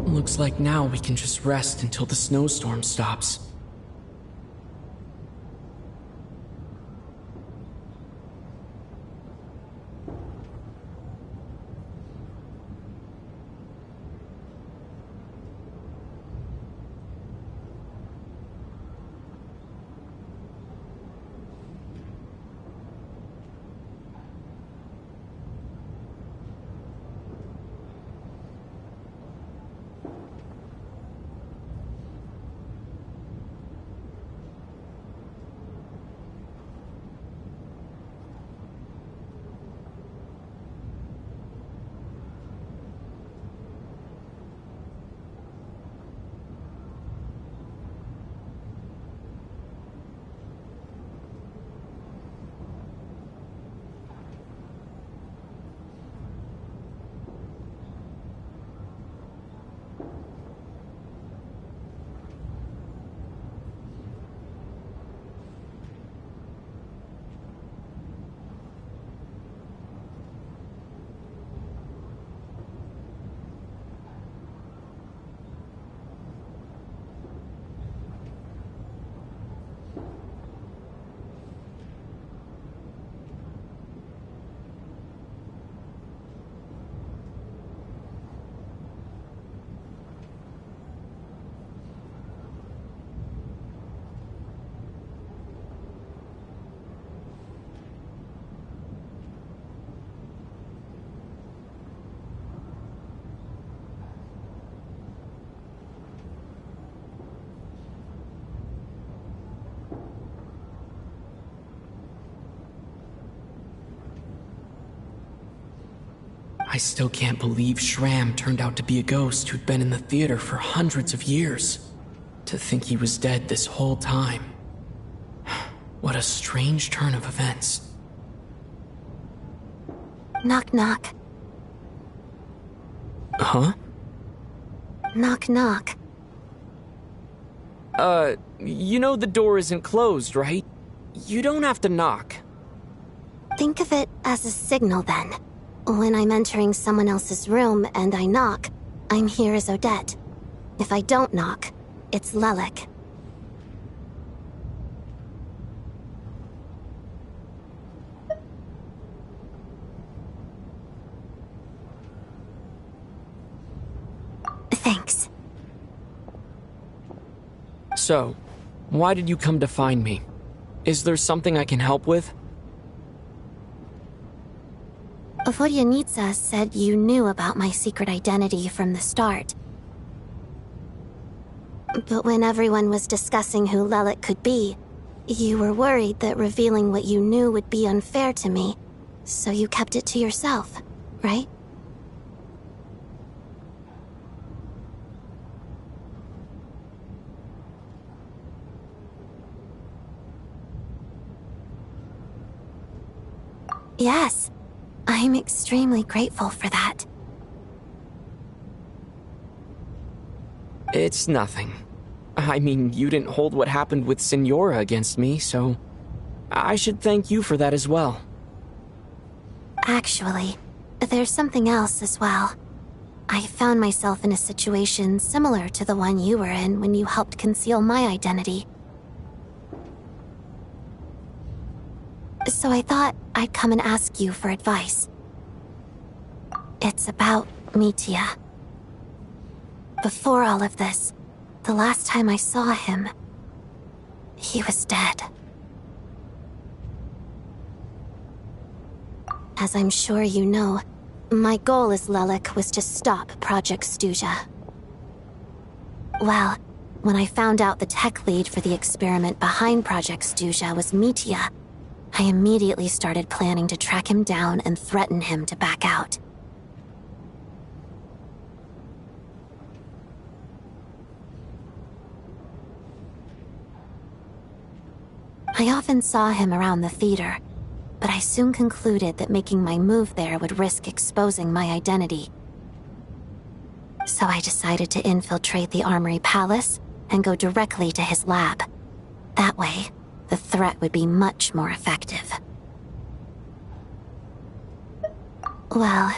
Looks like now we can just rest until the snowstorm stops. I still can't believe Shram turned out to be a ghost who'd been in the theater for hundreds of years. To think he was dead this whole time. What a strange turn of events. Knock knock. Huh? Knock knock. You know the door isn't closed, right? You don't have to knock. Think of it as a signal then. When I'm entering someone else's room and I knock, I'm here as Odette. If I don't knock, it's Lelik. Thanks. So, why did you come to find me? Is there something I can help with? Vodyanitsa said you knew about my secret identity from the start. But when everyone was discussing who Lelik could be, you were worried that revealing what you knew would be unfair to me, so you kept it to yourself, right? Yes, I'm extremely grateful for that. It's nothing. I mean, you didn't hold what happened with Signora against me, so I should thank you for that as well. Actually, there's something else as well. I found myself in a situation similar to the one you were in when you helped conceal my identity. So I thought I'd come and ask you for advice. It's about Mitya. Before all of this, the last time I saw him, he was dead. As I'm sure you know, my goal as Lelik was to stop Project Stuzha. Well, when I found out the tech lead for the experiment behind Project Stuzha was Mitya, I immediately started planning to track him down and threaten him to back out. I often saw him around the theater, but I soon concluded that making my move there would risk exposing my identity. So I decided to infiltrate the Armory Palace and go directly to his lab. That way, the threat would be much more effective. Well,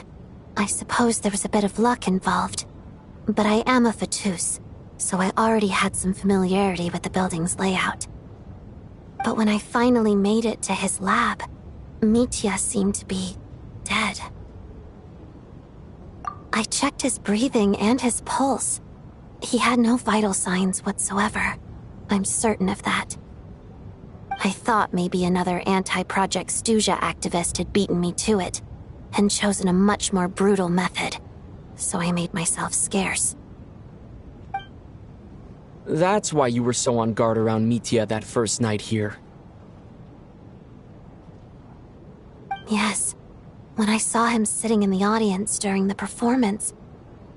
I suppose there was a bit of luck involved, but I am a Fatus, so I already had some familiarity with the building's layout. But when I finally made it to his lab, Mitya seemed to be dead. I checked his breathing and his pulse. He had no vital signs whatsoever. I'm certain of that. I thought maybe another anti-Project Stuzha activist had beaten me to it, and chosen a much more brutal method, so I made myself scarce. That's why you were so on guard around Mitya that first night here. Yes. When I saw him sitting in the audience during the performance,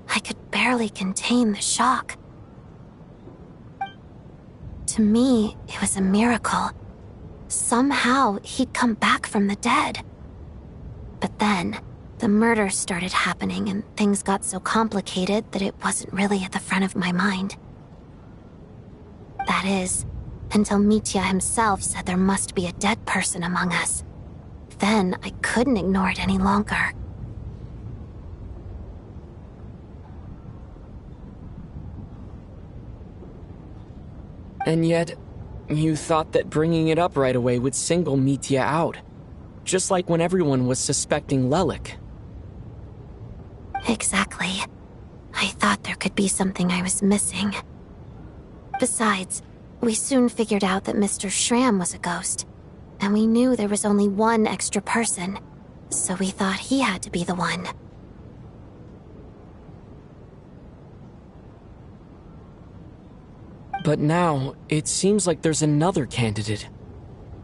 I could barely contain the shock. To me, it was a miracle. Somehow, he'd come back from the dead. But then, the murder started happening and things got so complicated that it wasn't really at the front of my mind. That is, until Mitya himself said there must be a dead person among us. Then I couldn't ignore it any longer. And yet, you thought that bringing it up right away would single Mitya out. Just like when everyone was suspecting Lelik. Exactly. I thought there could be something I was missing. Besides, we soon figured out that Mr. Schramm was a ghost, and we knew there was only one extra person, so we thought he had to be the one. But now, it seems like there's another candidate.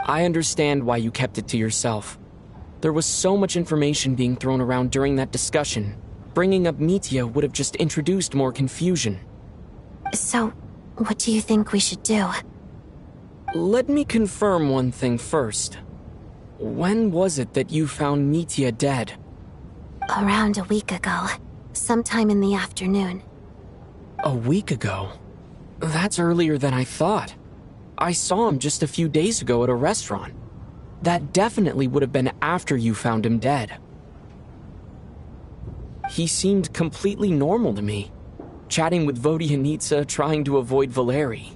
I understand why you kept it to yourself. There was so much information being thrown around during that discussion. Bringing up Mitya would have just introduced more confusion. So, what do you think we should do? Let me confirm one thing first. When was it that you found Mitya dead? Around a week ago, sometime in the afternoon. A week ago? That's earlier than I thought. I saw him just a few days ago at a restaurant. That definitely would have been after you found him dead. He seemed completely normal to me, chatting with Vodyanitsa, trying to avoid Valeri.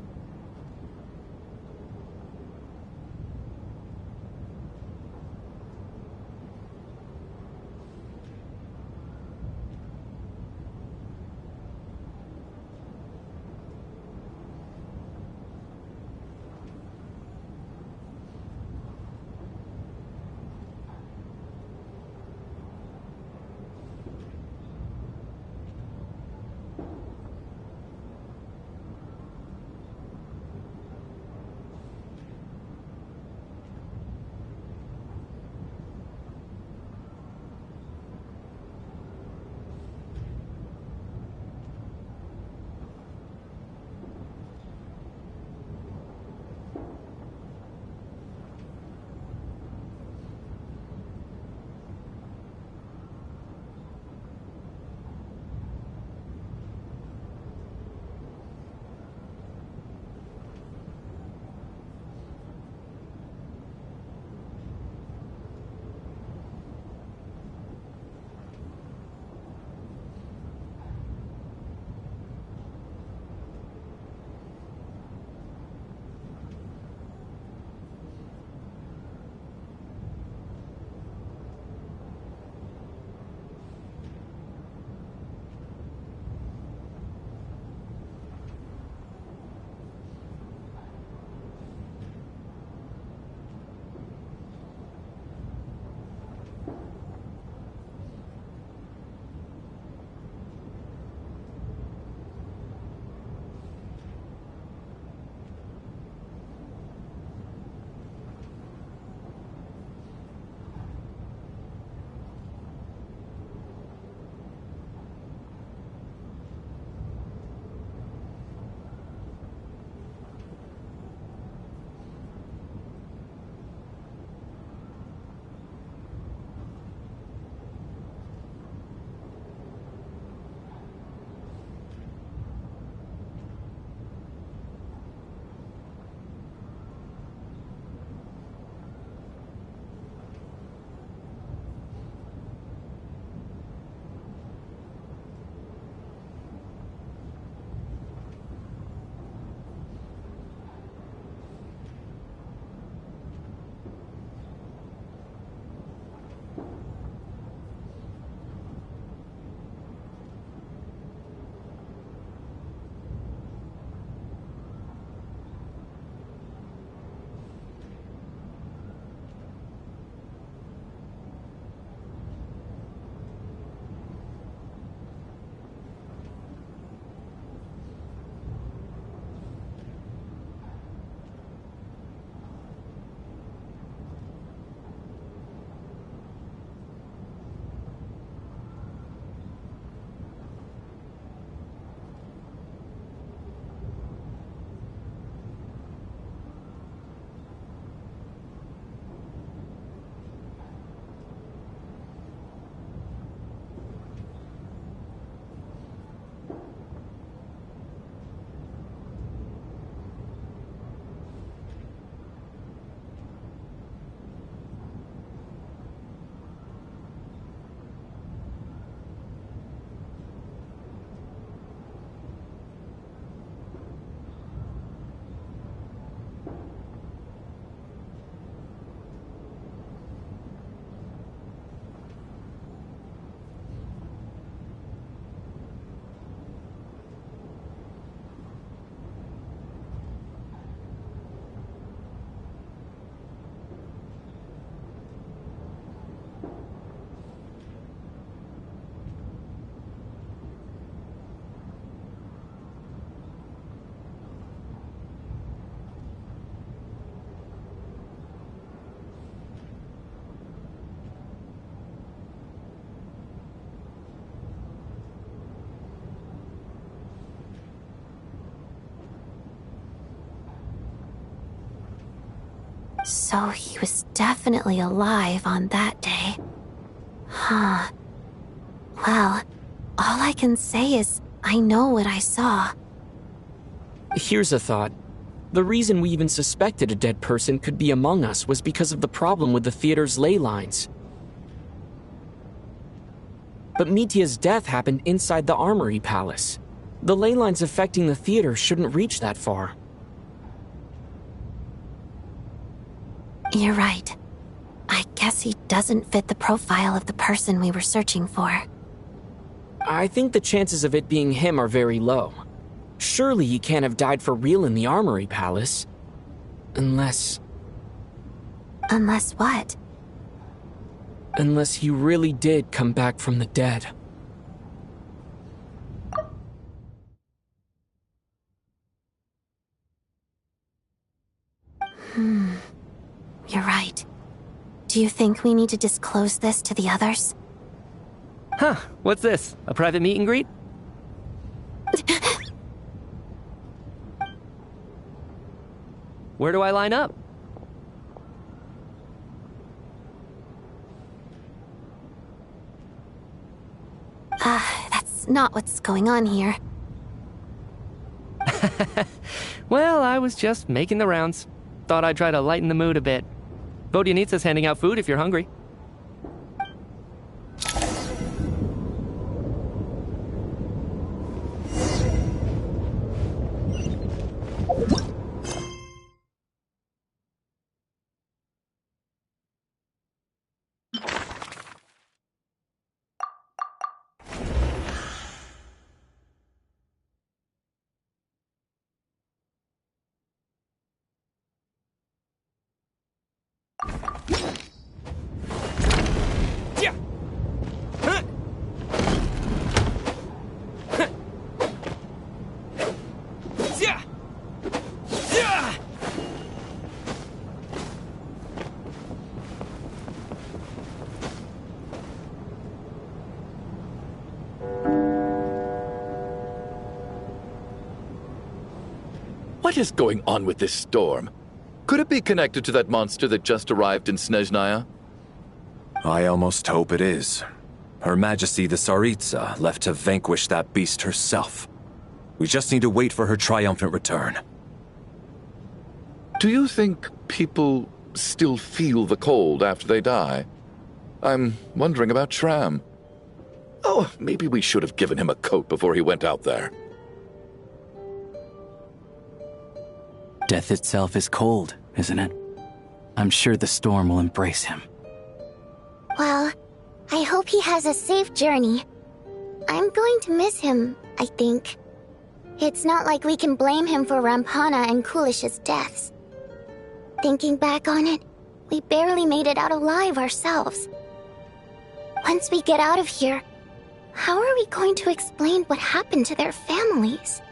So he was definitely alive on that day. Huh. Well, all I can say is I know what I saw. Here's a thought. The reason we even suspected a dead person could be among us was because of the problem with the theater's ley lines. But Mitya's death happened inside the Armory Palace. The ley lines affecting the theater shouldn't reach that far. You're right. I guess he doesn't fit the profile of the person we were searching for. I think the chances of it being him are very low. Surely he can't have died for real in the Armory Palace. Unless... Unless what? Unless he really did come back from the dead. You're right. Do you think we need to disclose this to the others? Huh, what's this? A private meet and greet? Where do I line up? That's not what's going on here. Well, I was just making the rounds. Thought I'd try to lighten the mood a bit. Vodyanitsa's handing out food if you're hungry. What is going on with this storm? Could it be connected to that monster that just arrived in Snezhnaya? I almost hope it is. Her Majesty the Tsaritsa left to vanquish that beast herself. We just need to wait for her triumphant return. Do you think people still feel the cold after they die? I'm wondering about Shram. Oh, maybe we should have given him a coat before he went out there. Death itself is cold, isn't it? I'm sure the storm will embrace him. Well, I hope he has a safe journey. I'm going to miss him, I think. It's not like we can blame him for Rampana and Kulish's deaths. Thinking back on it, we barely made it out alive ourselves. Once we get out of here, how are we going to explain what happened to their families?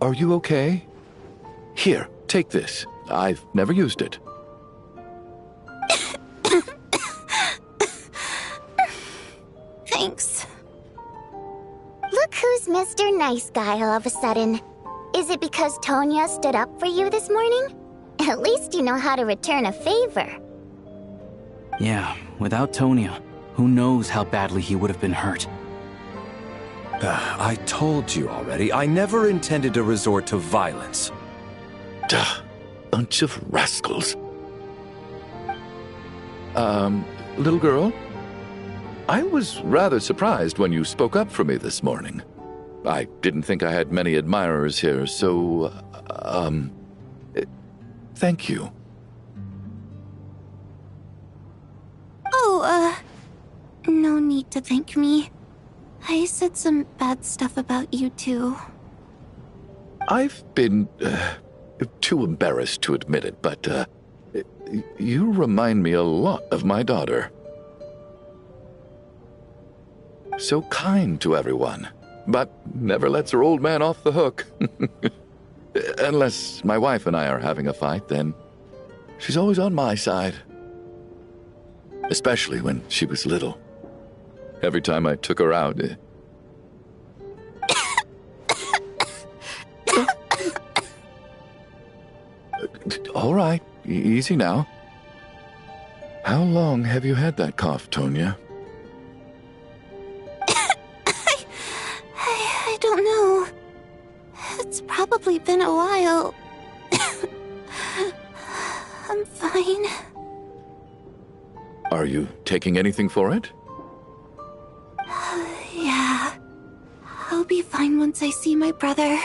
Are you okay? Here, take this. I've never used it. Thanks. Look who's Mr. Nice Guy all of a sudden. Is it because Tonya stood up for you this morning? At least you know how to return a favor. Yeah, without Tonya, who knows how badly he would have been hurt. I told you already, I never intended to resort to violence. Duh, bunch of rascals. Little girl? I was rather surprised when you spoke up for me this morning. I didn't think I had many admirers here, so, thank you. Oh, no need to thank me. I said some bad stuff about you too. I've been, too embarrassed to admit it, but, you remind me a lot of my daughter. So kind to everyone, but never lets her old man off the hook. Unless my wife and I are having a fight, then she's always on my side. Especially when she was little. Every time I took her out... All right, easy now. How long have you had that cough, Tonya? been a while. I'm fine. Are you taking anything for it? Yeah. I'll be fine once I see my brother.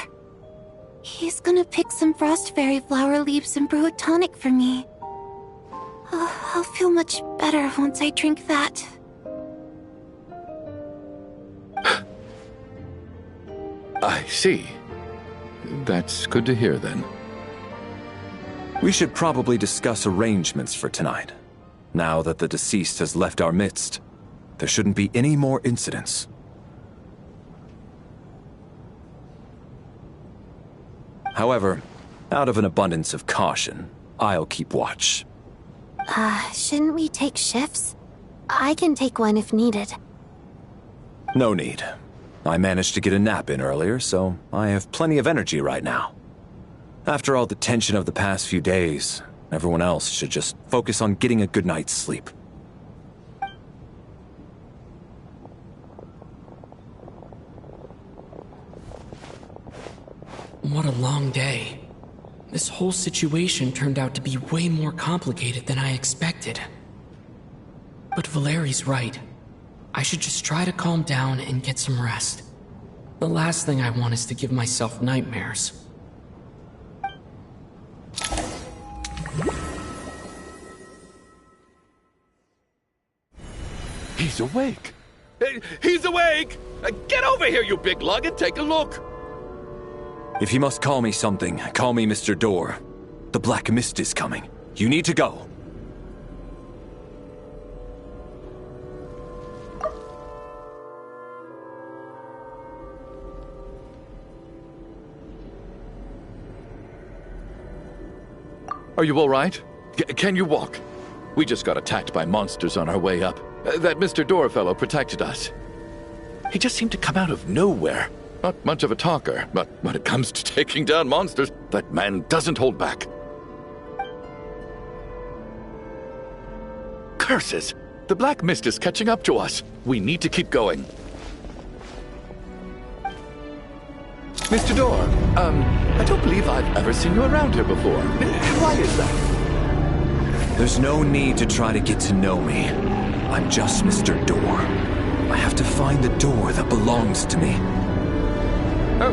He's gonna pick some frost fairy flower leaves and brew a tonic for me. I'll feel much better once I drink that. I see. That's good to hear, then. We should probably discuss arrangements for tonight. Now that the deceased has left our midst, there shouldn't be any more incidents. However, out of an abundance of caution, I'll keep watch. Shouldn't we take shifts? I can take one if needed. No need. I managed to get a nap in earlier, so I have plenty of energy right now. After all the tension of the past few days, everyone else should just focus on getting a good night's sleep. What a long day. This whole situation turned out to be way more complicated than I expected. But Valeri's right. I should just try to calm down and get some rest. The last thing I want is to give myself nightmares. He's awake! He's awake! Get over here, you big lug, and take a look! If you must call me something, call me Mr. Door. The Black Mist is coming. You need to go. Are you all right? Can you walk? We just got attacked by monsters on our way up. That Mr. Door fellow protected us. He just seemed to come out of nowhere. Not much of a talker, but when it comes to taking down monsters, that man doesn't hold back. Curses! The Black Mist is catching up to us. We need to keep going. Mr. Door, I don't believe I've ever seen you around here before. Why is that? There's no need to try to get to know me. I'm just Mr. Door. I have to find the door that belongs to me. Oh,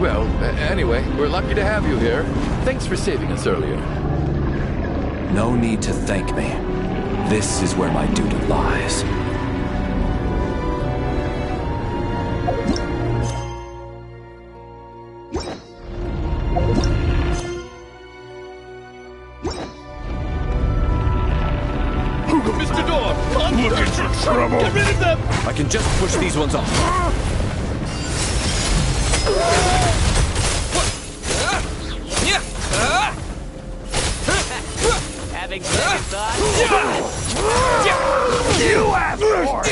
well, anyway, we're lucky to have you here. Thanks for saving us earlier. No need to thank me. This is where my duty lies. Mr. Door, monsters! Look at your trouble! Get rid of them! I can just push these ones off. Having second thoughts? You asked for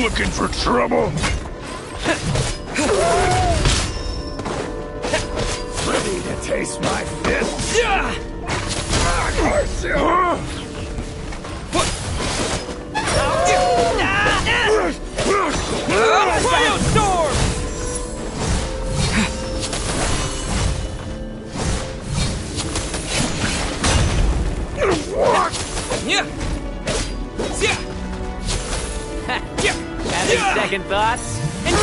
looking for trouble? Ready to taste my fist? Firestorm! Having second thoughts? And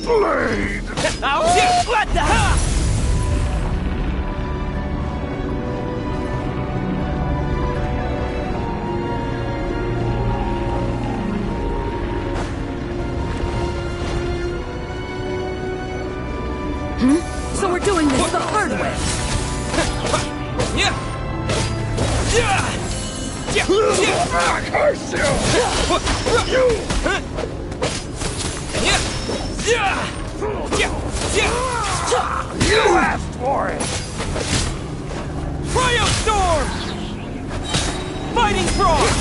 Blade! What the hell? So we're doing this the hard way. Curse you! You asked for it! Cryo Storm! Fighting Frost!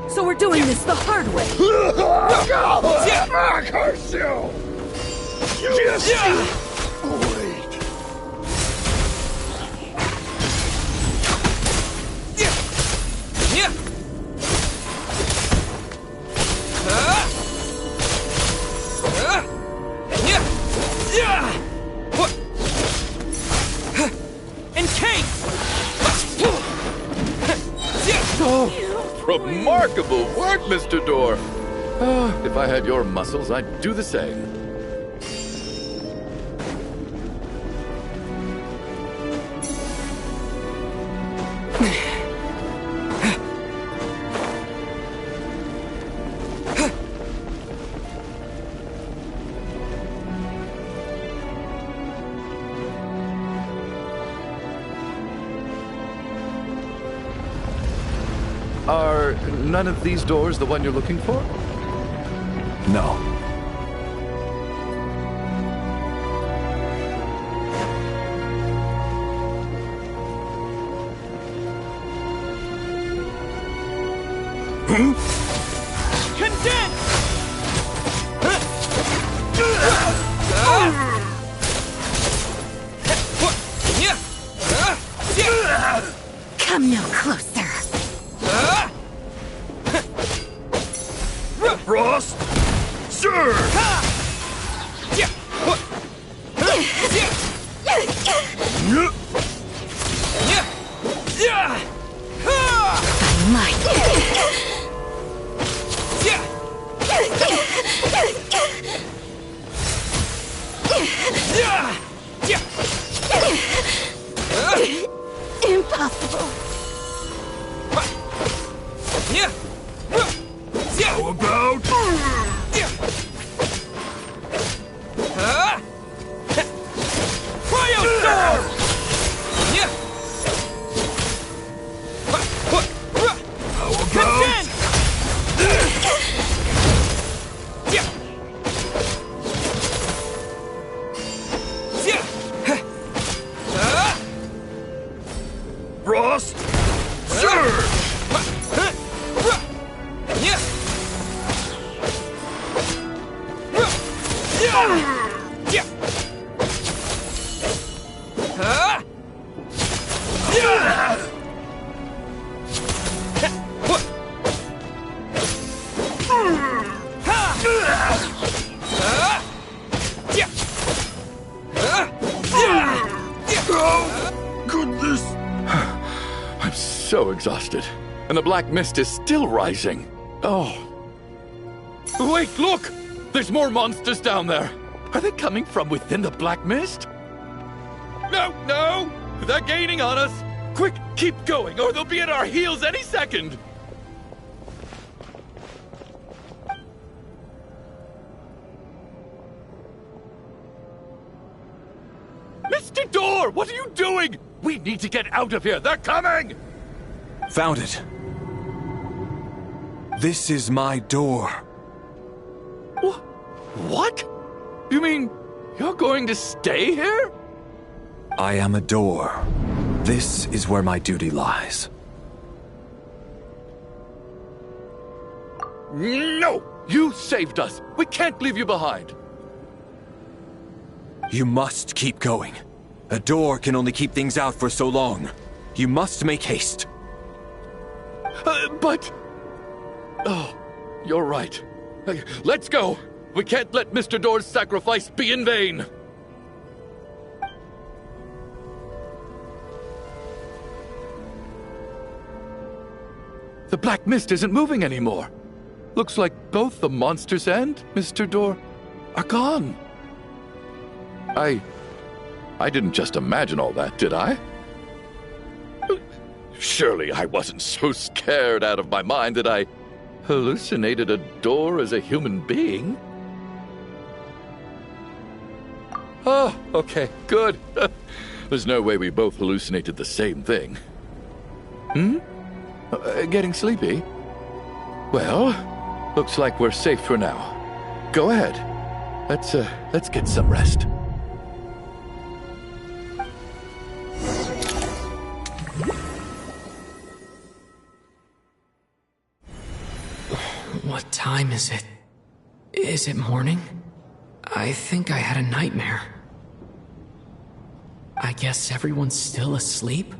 So we're doing this the hard way. Curse you! Just wait. Remarkable work, Mr. Door. If I had your muscles, I'd do the same. Are none of these doors the one you're looking for? No. Come no closer. Frost? Sure! Impossible. How about... Cryo Storm! How about... Frost? Sure! I'm so exhausted, and the black mist is still rising. Oh. Wait, look! There's more monsters down there. Are they coming from within the black mist? No, no! They're gaining on us! Quick, keep going, or they'll be at our heels any second! Mr. Door, what are you doing? We need to get out of here. They're coming! Found it. This is my door. What? You mean you're going to stay here? I am a door. This is where my duty lies. No! You saved us. We can't leave you behind. You must keep going. A door can only keep things out for so long. You must make haste. But... Oh, you're right. Let's go. We can't let Mr. Door's sacrifice be in vain. The black mist isn't moving anymore. Looks like both the monsters and Mr. Door are gone. I didn't just imagine all that, did I? Surely I wasn't so scared out of my mind that I hallucinated a door as a human being? Oh, okay, good. There's no way we both hallucinated the same thing. Getting sleepy? Well, looks like we're safe for now. Go ahead. Let's get some rest. What time is it? Is it morning? I think I had a nightmare. I guess everyone's still asleep?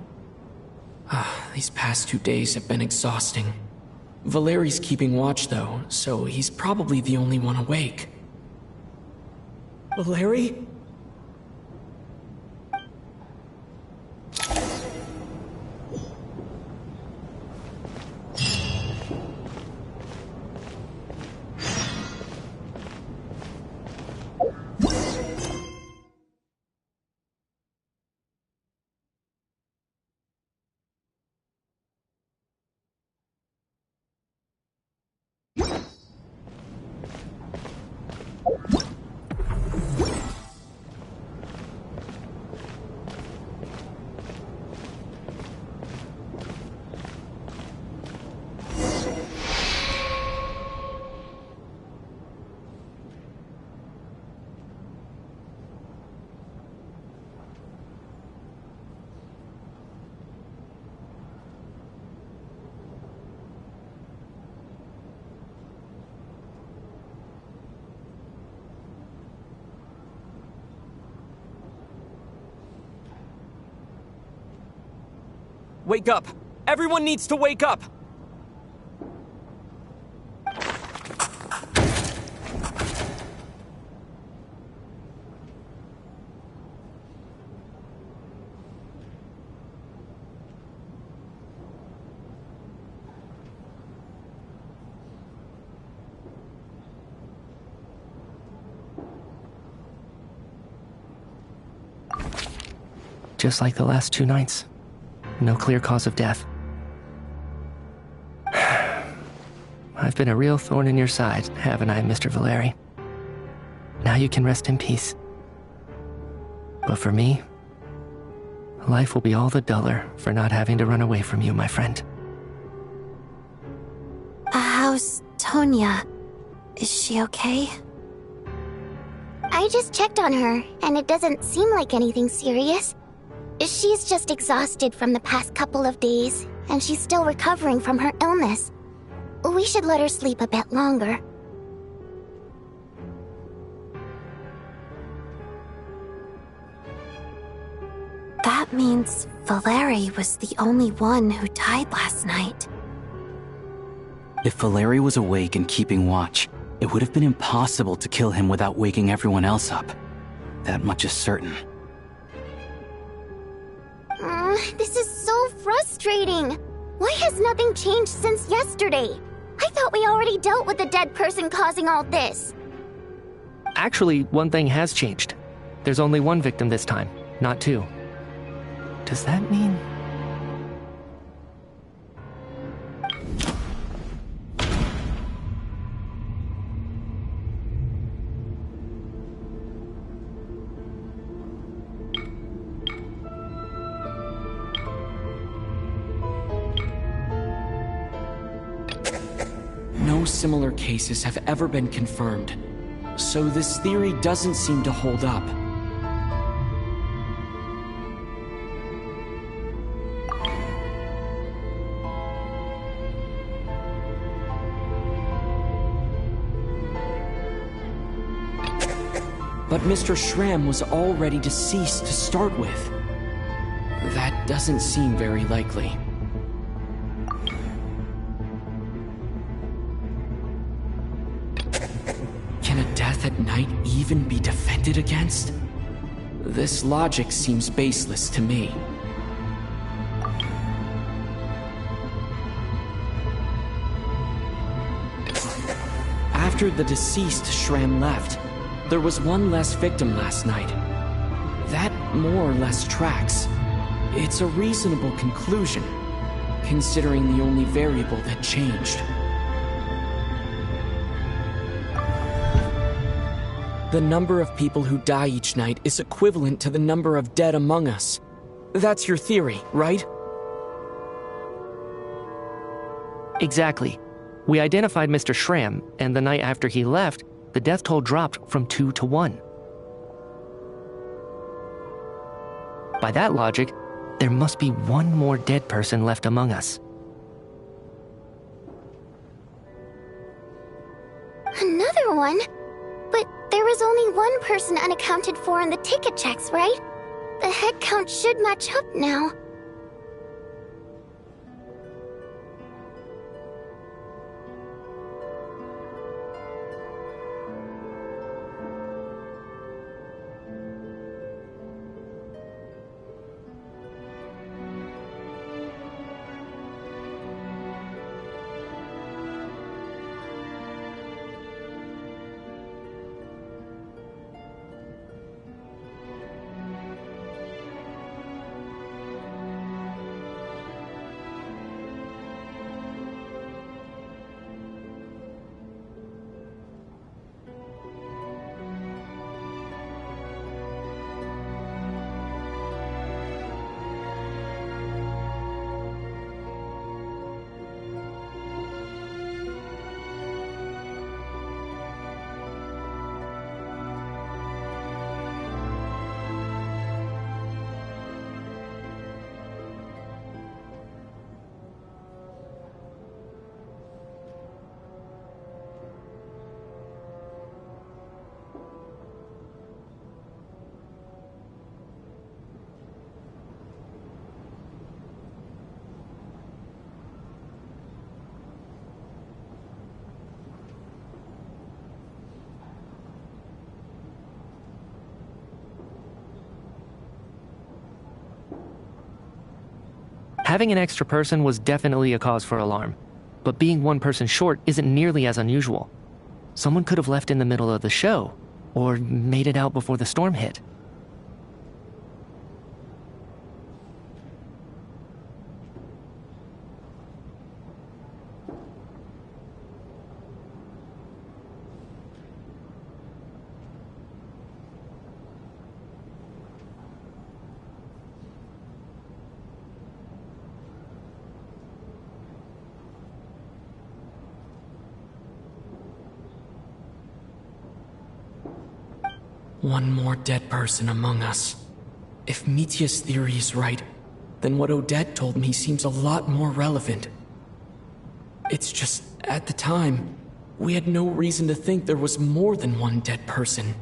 These past 2 days have been exhausting. Valeri's keeping watch though, so he's probably the only one awake. Valeri? Wake up! Everyone needs to wake up! Just like the last 2 nights. No clear cause of death. I've been a real thorn in your side, haven't I, Mr. Valeri? Now you can rest in peace. But for me, life will be all the duller for not having to run away from you, my friend. How's Tonya? Is she okay? I just checked on her, and it doesn't seem like anything serious. She's just exhausted from the past couple of days, and she's still recovering from her illness. We should let her sleep a bit longer. That means Valeri was the only one who died last night. If Valeri was awake and keeping watch, it would have been impossible to kill him without waking everyone else up. That much is certain. This is so frustrating. Why has nothing changed since yesterday? I thought we already dealt with the dead person causing all this. Actually, one thing has changed. There's only 1 victim this time, not 2. Does that mean... No similar cases have ever been confirmed, so this theory doesn't seem to hold up. But Mr. Schramm was already deceased to start with. That doesn't seem very likely. Can a death at night even be defended against? This logic seems baseless to me. After the deceased Schramm left, there was one less victim last night. That more or less tracks. It's a reasonable conclusion, considering the only variable that changed. The number of people who die each night is equivalent to the number of dead among us. That's your theory, right? Exactly. We identified Mr. Schramm, and the night after he left, the death toll dropped from 2 to 1. By that logic, there must be one more dead person left among us. Another one? But there was only one person unaccounted for in the ticket checks, right? The head count should match up now. Having an extra person was definitely a cause for alarm, but being one person short isn't nearly as unusual. Someone could have left in the middle of the show, or made it out before the storm hit. One more dead person among us. If Mitya's theory is right, then what Odette told me seems a lot more relevant. It's just, at the time, we had no reason to think there was more than one dead person.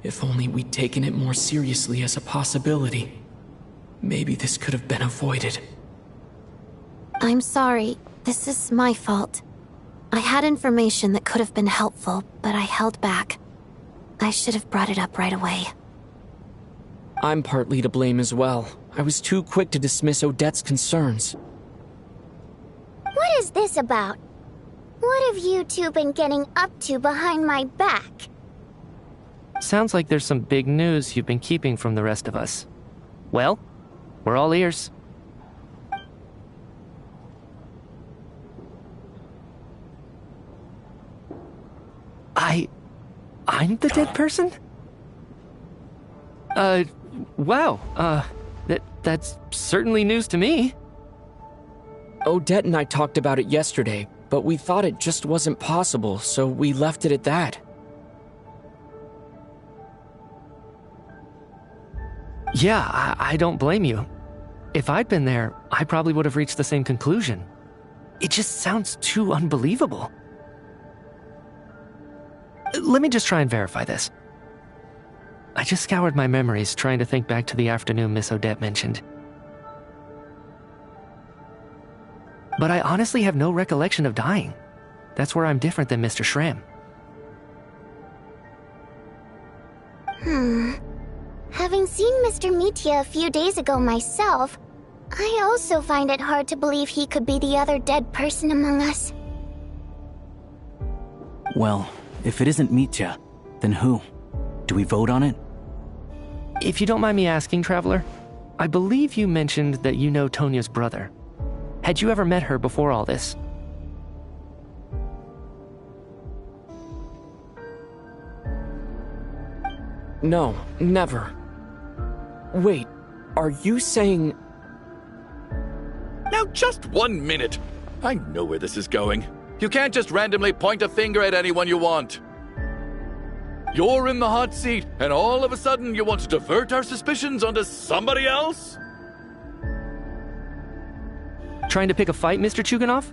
If only we'd taken it more seriously as a possibility, maybe this could have been avoided. I'm sorry. This is my fault. I had information that could have been helpful, but I held back. I should have brought it up right away. I'm partly to blame as well. I was too quick to dismiss Odette's concerns. What is this about? What have you two been getting up to behind my back? Sounds like there's some big news you've been keeping from the rest of us. Well, we're all ears. I'm the dead person? Wow, that's certainly news to me. Odette and I talked about it yesterday, but we thought it just wasn't possible, so we left it at that. Yeah, I don't blame you. If I'd been there, I probably would have reached the same conclusion. It just sounds too unbelievable. Let me just try and verify this. I just scoured my memories trying to think back to the afternoon Miss Odette mentioned. But I honestly have no recollection of dying. That's where I'm different than Mr. Schramm. Having seen Mr. Mitya a few days ago myself, I also find it hard to believe he could be the other dead person among us. Well, if it isn't Mitya, then who? Do we vote on it? If you don't mind me asking, Traveler, I believe you mentioned that you know Tonya's brother. Had you ever met her before all this? No, never. Wait, are you saying... Now, just 1 minute. I know where this is going. You can't just randomly point a finger at anyone you want. You're in the hot seat, and all of a sudden you want to divert our suspicions onto somebody else? Trying to pick a fight, Mr. Chuganov?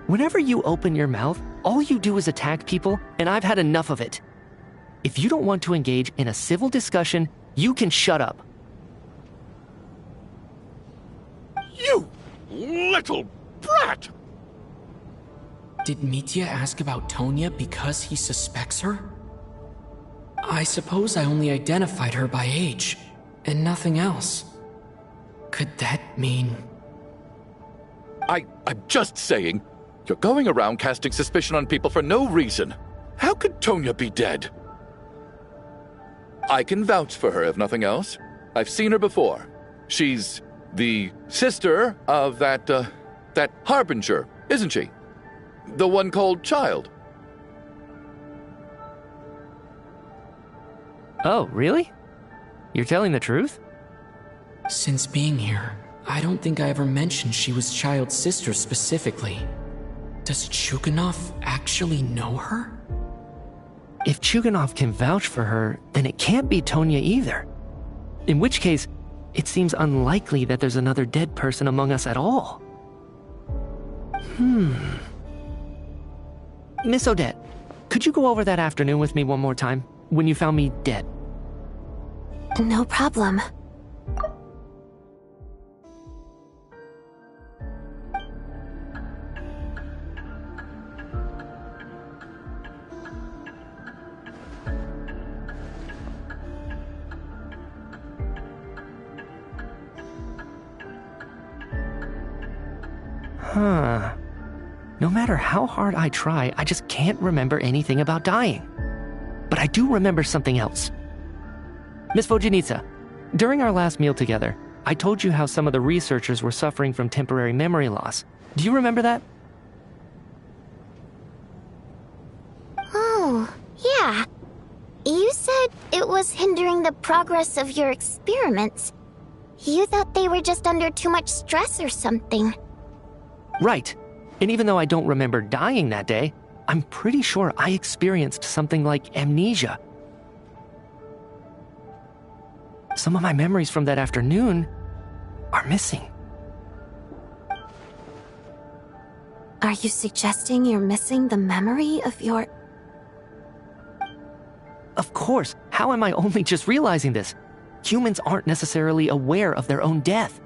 Whenever you open your mouth, all you do is attack people, and I've had enough of it. If you don't want to engage in a civil discussion, you can shut up. You little brat! Did Mitya ask about Tonya because he suspects her? I suppose I only identified her by age, and nothing else. Could that mean... I'm just saying, you're going around casting suspicion on people for no reason. How could Tonya be dead? I can vouch for her, if nothing else. I've seen her before. She's the sister of that Harbinger, isn't she? The one called Child. Oh, really? You're telling the truth? Since being here, I don't think I ever mentioned she was Child's sister specifically. Does Chuganov actually know her? If Chuganov can vouch for her, then it can't be Tonya either. In which case, it seems unlikely that there's another dead person among us at all. Miss Odette, could you go over that afternoon with me one more time, when you found me dead? No problem. No matter how hard I try, I just can't remember anything about dying. But I do remember something else. Miss Vojanitsa, during our last meal together, I told you how some of the researchers were suffering from temporary memory loss. Do you remember that? Oh, yeah. You said it was hindering the progress of your experiments. You thought they were just under too much stress or something. Right. And even though I don't remember dying that day, I'm pretty sure I experienced something like amnesia. Some of my memories from that afternoon are missing. Are you suggesting you're missing the memory of your... Of course. How am I only just realizing this? Humans aren't necessarily aware of their own death.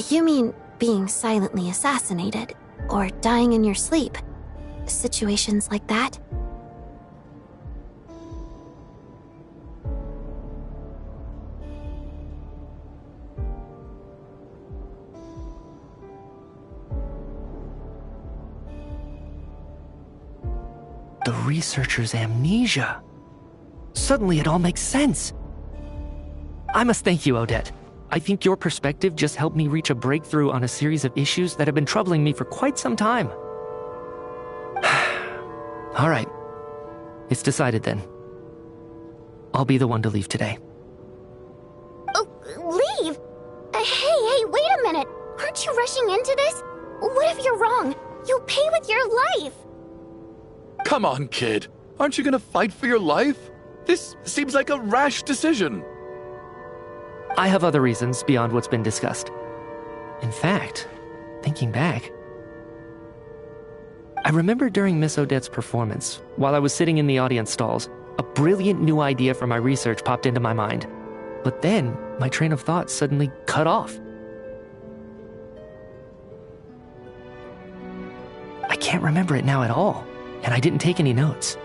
You mean being silently assassinated, or dying in your sleep? Situations like that? The researcher's amnesia. Suddenly it all makes sense. I must thank you, Odette. I think your perspective just helped me reach a breakthrough on a series of issues that have been troubling me for quite some time. All right. It's decided then. I'll be the one to leave today. Oh, leave? Hey, wait a minute. Aren't you rushing into this? What if you're wrong? You'll pay with your life. Come on, kid. Aren't you gonna fight for your life? This seems like a rash decision. I have other reasons beyond what's been discussed. In fact, thinking back, I remember during Miss Odette's performance, while I was sitting in the audience stalls, a brilliant new idea for my research popped into my mind. But then, my train of thought suddenly cut off. I can't remember it now at all, and I didn't take any notes.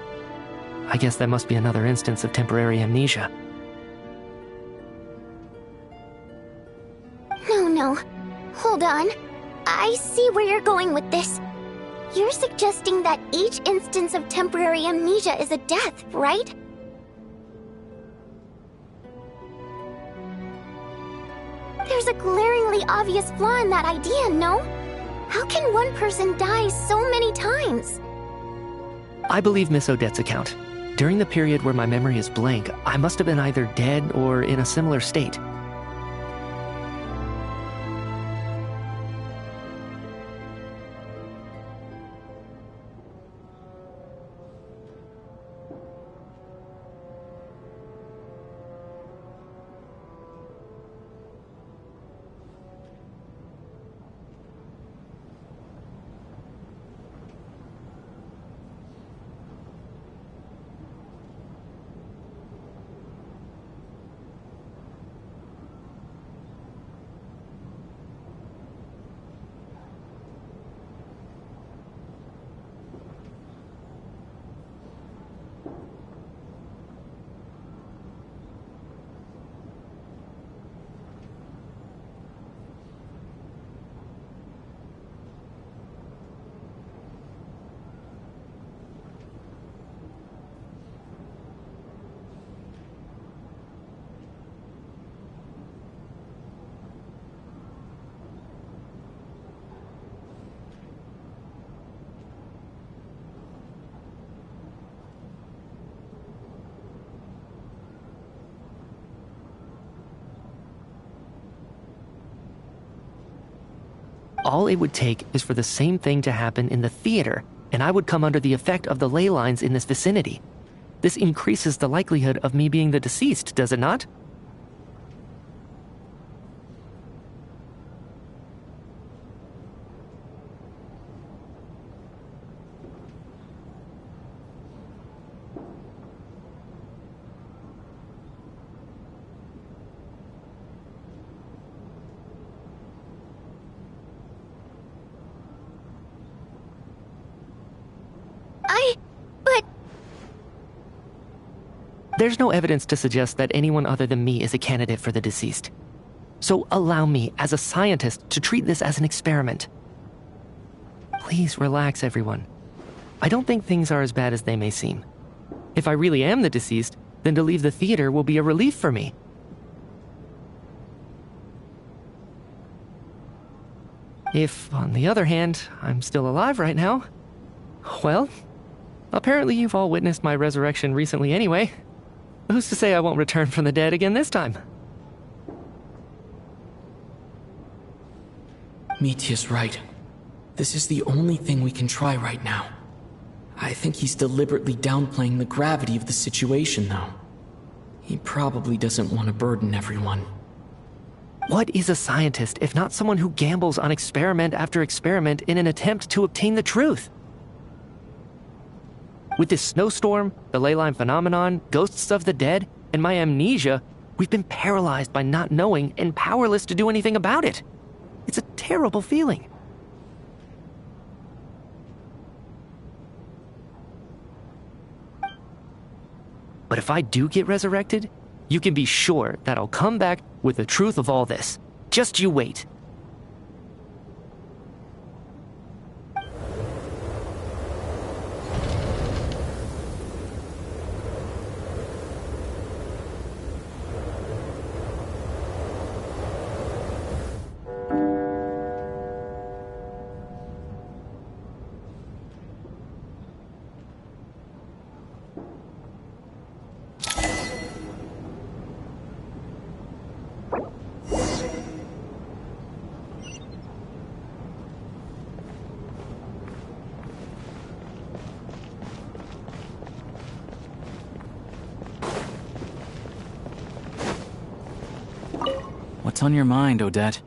I guess that must be another instance of temporary amnesia. No. Hold on. I see where you're going with this. You're suggesting that each instance of temporary amnesia is a death, right? There's a glaringly obvious flaw in that idea, no? How can one person die so many times? I believe Miss Odette's account. During the period where my memory is blank, I must have been either dead or in a similar state. All it would take is for the same thing to happen in the theater, and I would come under the effect of the ley lines in this vicinity. This increases the likelihood of me being the deceased, does it not? But... There's no evidence to suggest that anyone other than me is a candidate for the deceased. So allow me, as a scientist, to treat this as an experiment. Please relax, everyone. I don't think things are as bad as they may seem. If I really am the deceased, then to leave the theater will be a relief for me. If, on the other hand, I'm still alive right now, well, apparently you've all witnessed my resurrection recently anyway. Who's to say I won't return from the dead again this time? Mitya's right. This is the only thing we can try right now. I think he's deliberately downplaying the gravity of the situation, though. He probably doesn't want to burden everyone. What is a scientist if not someone who gambles on experiment after experiment in an attempt to obtain the truth? With this snowstorm, the ley line phenomenon, ghosts of the dead, and my amnesia, we've been paralyzed by not knowing and powerless to do anything about it. It's a terrible feeling. But if I do get resurrected, you can be sure that I'll come back with the truth of all this. Just you wait. What's on your mind, Odette?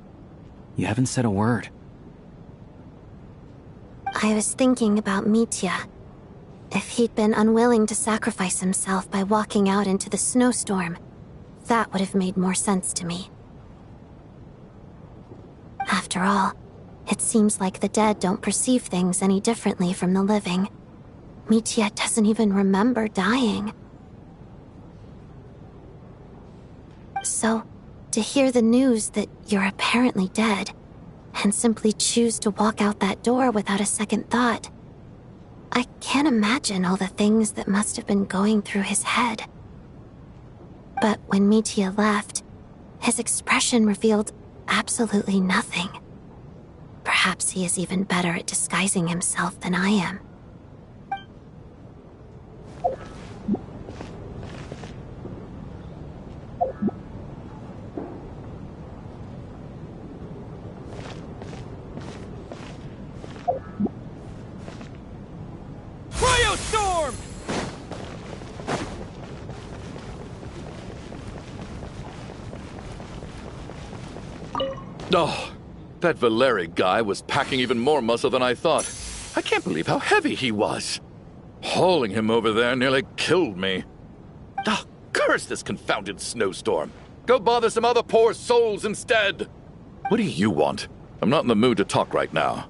You haven't said a word. I was thinking about Mitya. If he'd been unwilling to sacrifice himself by walking out into the snowstorm, that would have made more sense to me. After all, it seems like the dead don't perceive things any differently from the living. Mitya doesn't even remember dying. So, to hear the news that you're apparently dead, and simply choose to walk out that door without a second thought, I can't imagine all the things that must have been going through his head. But when Mitya left, his expression revealed absolutely nothing. Perhaps he is even better at disguising himself than I am. Cryostorm! Oh, that Valeri guy was packing even more muscle than I thought. I can't believe how heavy he was. Hauling him over there nearly killed me. Ah, curse this confounded snowstorm. Go bother some other poor souls instead. What do you want? I'm not in the mood to talk right now.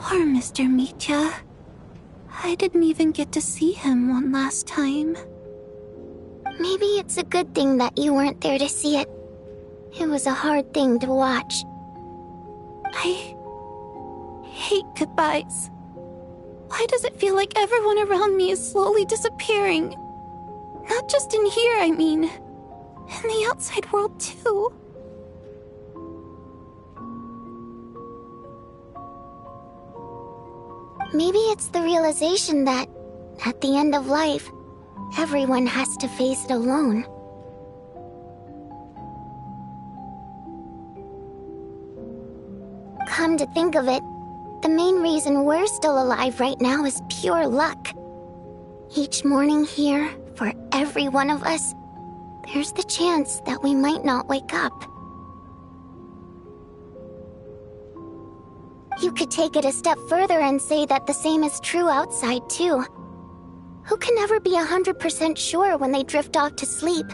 Poor Mr. Mitya. I didn't even get to see him one last time. Maybe it's a good thing that you weren't there to see it. It was a hard thing to watch. I hate goodbyes. Why does it feel like everyone around me is slowly disappearing? Not just in here, I mean. In the outside world, too. Maybe it's the realization that, at the end of life, everyone has to face it alone. Come to think of it, the main reason we're still alive right now is pure luck. Each morning here, for every one of us, there's the chance that we might not wake up. You could take it a step further and say that the same is true outside, too. Who can never be 100% sure when they drift off to sleep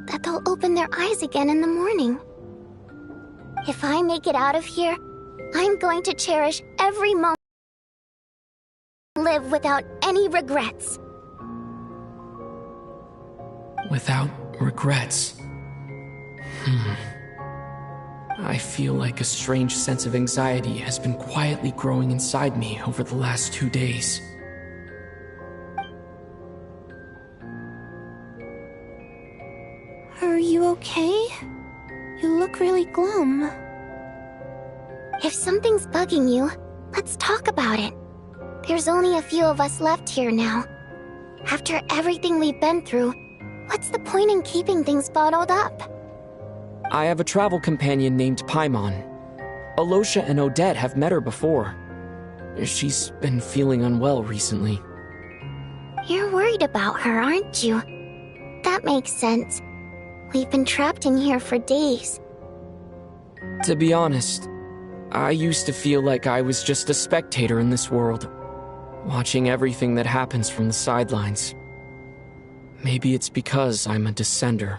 that they'll open their eyes again in the morning? If I make it out of here, I'm going to cherish every moment and live without any regrets. Without regrets. I feel like a strange sense of anxiety has been quietly growing inside me over the last 2 days. Are you okay? You look really glum. If something's bugging you, let's talk about it. There's only a few of us left here now. After everything we've been through, what's the point in keeping things bottled up? I have a travel companion named Paimon. Alosha and Odette have met her before. She's been feeling unwell recently. You're worried about her, aren't you? That makes sense. We've been trapped in here for days. To be honest, I used to feel like I was just a spectator in this world, watching everything that happens from the sidelines. Maybe it's because I'm a descender.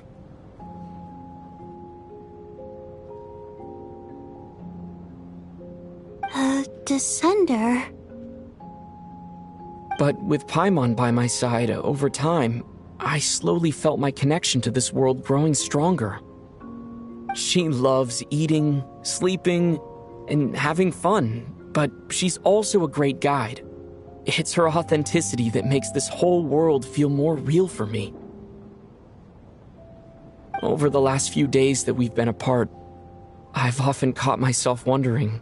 A descender? But with Paimon by my side, over time, I slowly felt my connection to this world growing stronger. She loves eating, sleeping, and having fun, but she's also a great guide. It's her authenticity that makes this whole world feel more real for me. Over the last few days that we've been apart, I've often caught myself wondering,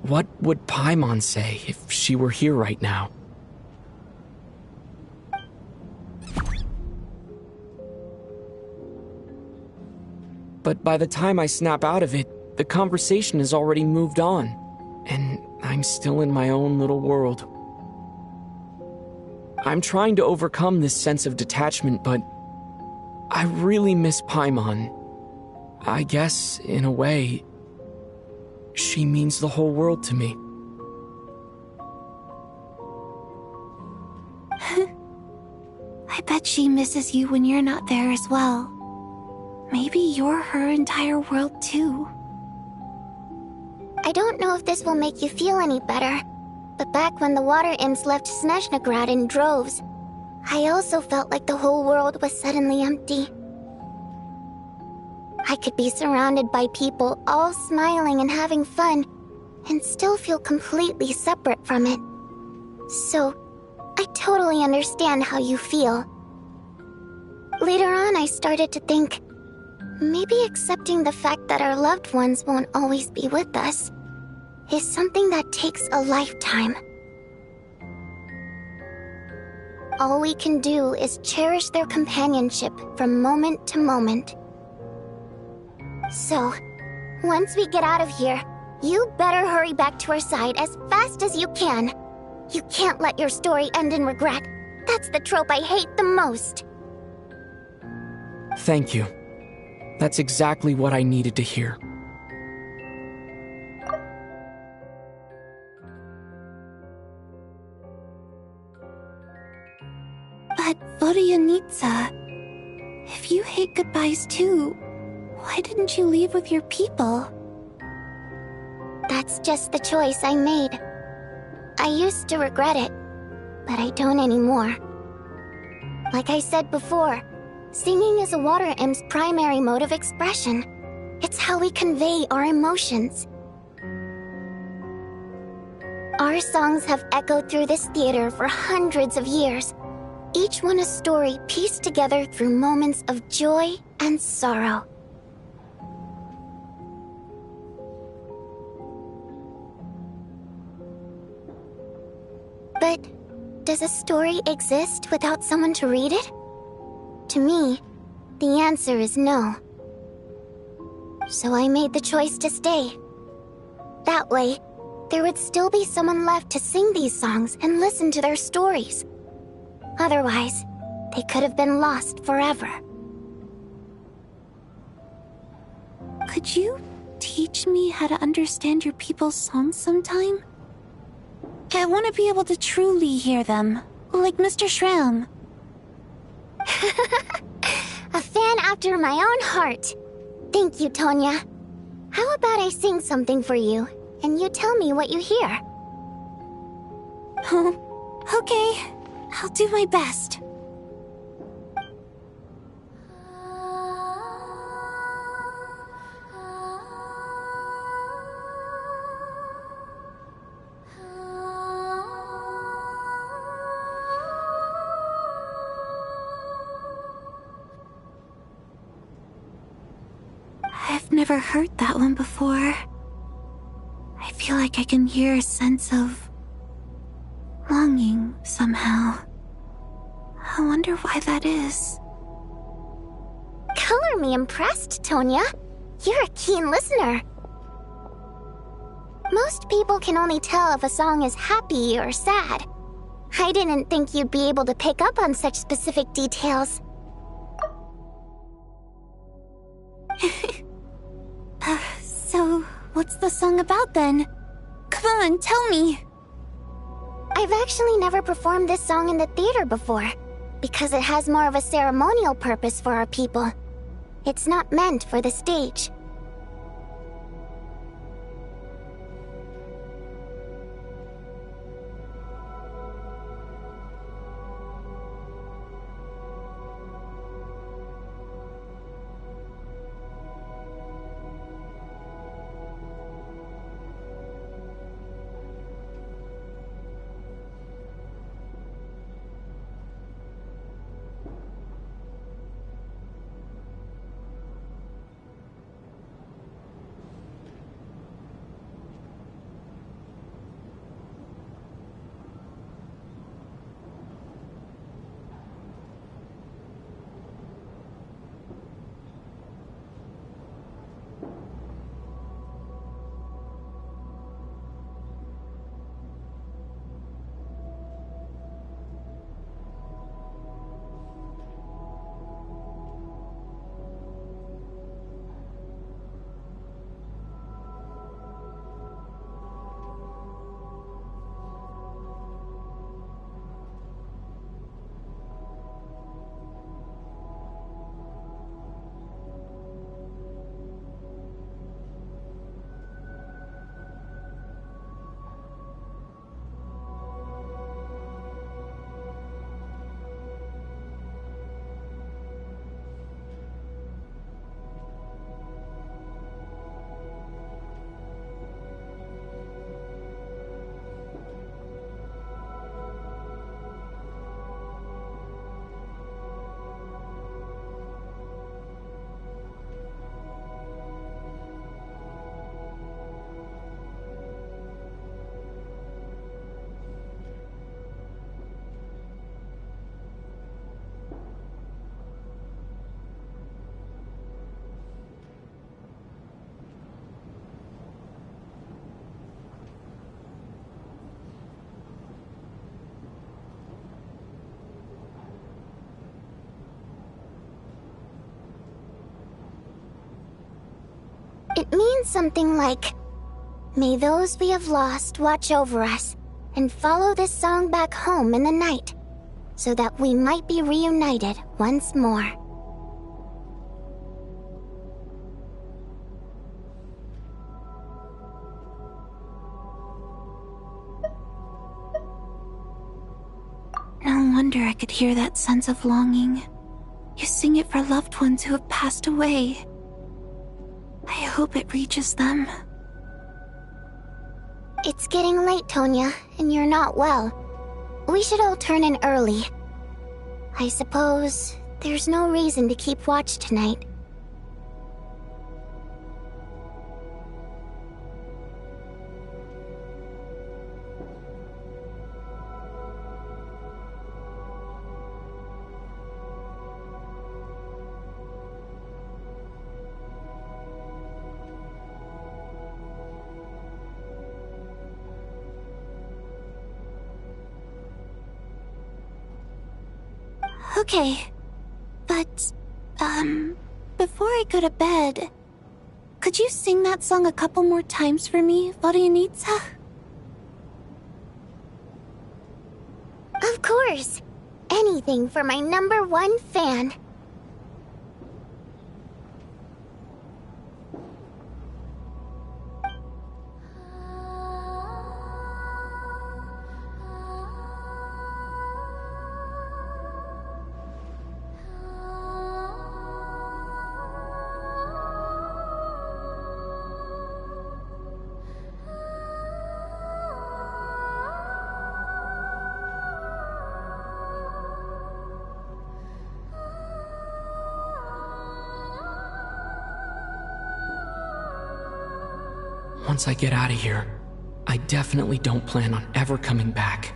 what would Paimon say if she were here right now? But by the time I snap out of it, the conversation has already moved on, and I'm still in my own little world. I'm trying to overcome this sense of detachment, but I really miss Paimon. I guess, in a way, she means the whole world to me. I bet she misses you when you're not there as well. Maybe you're her entire world too. I don't know if this will make you feel any better, but back when the water imps left Snezhnaya in droves, I also felt like the whole world was suddenly empty. I could be surrounded by people all smiling and having fun, and still feel completely separate from it. So, I totally understand how you feel. Later on, I started to think, maybe accepting the fact that our loved ones won't always be with us is something that takes a lifetime. All we can do is cherish their companionship from moment to moment. So, once we get out of here, you better hurry back to our side as fast as you can. You can't let your story end in regret. That's the trope I hate the most. Thank you. That's exactly what I needed to hear. But Vodyanitsa, if you hate goodbyes too, why didn't you leave with your people? That's just the choice I made. I used to regret it, but I don't anymore. Like I said before, singing is a water imp's primary mode of expression. It's how we convey our emotions. Our songs have echoed through this theater for hundreds of years, each one a story pieced together through moments of joy and sorrow. But does a story exist without someone to read it? To me, the answer is no. So I made the choice to stay. That way, there would still be someone left to sing these songs and listen to their stories. Otherwise, they could have been lost forever. Could you teach me how to understand your people's songs sometime? I want to be able to truly hear them, like Mr. Shram. A fan after my own heart. Thank you, Tonya. How about I sing something for you, and you tell me what you hear? Okay. I'll do my best. I've never heard that one before. I feel like I can hear a sense of longing somehow. I wonder why that is. Color me impressed, Tonya. You're a keen listener. Most people can only tell if a song is happy or sad. I didn't think you'd be able to pick up on such specific details. So, what's the song about then? Come on, tell me! I've actually never performed this song in the theater before, because it has more of a ceremonial purpose for our people. It's not meant for the stage. means something like, "May those we have lost watch over us, and follow this song back home in the night, so that we might be reunited once more." No wonder I could hear that sense of longing. You sing it for loved ones who have passed away. I hope it reaches them. It's getting late, Tonya, and you're not well. We should all turn in early. I suppose there's no reason to keep watch tonight. Okay, but, before I go to bed, could you sing that song a couple more times for me, Vodyanitsa? Of course. Anything for my #1 fan. Once I get out of here, I definitely don't plan on ever coming back.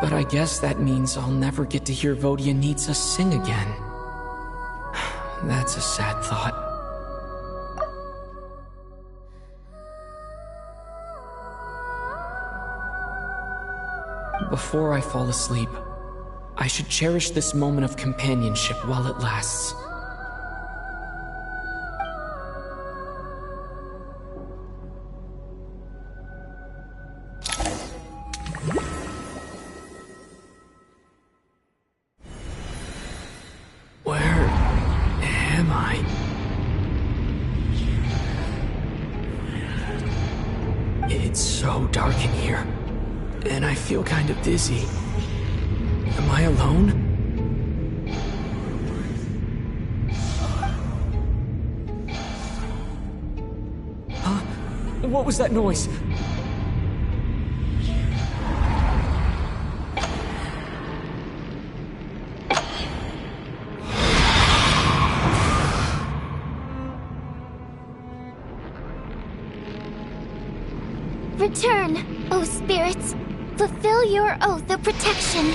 But I guess that means I'll never get to hear Vodyanitsa sing again. That's a sad thought. Before I fall asleep, I should cherish this moment of companionship while it lasts. It's so dark in here, and I feel kind of dizzy. Am I alone? Huh? What was that noise? Return, O spirits. Fulfill your oath of protection.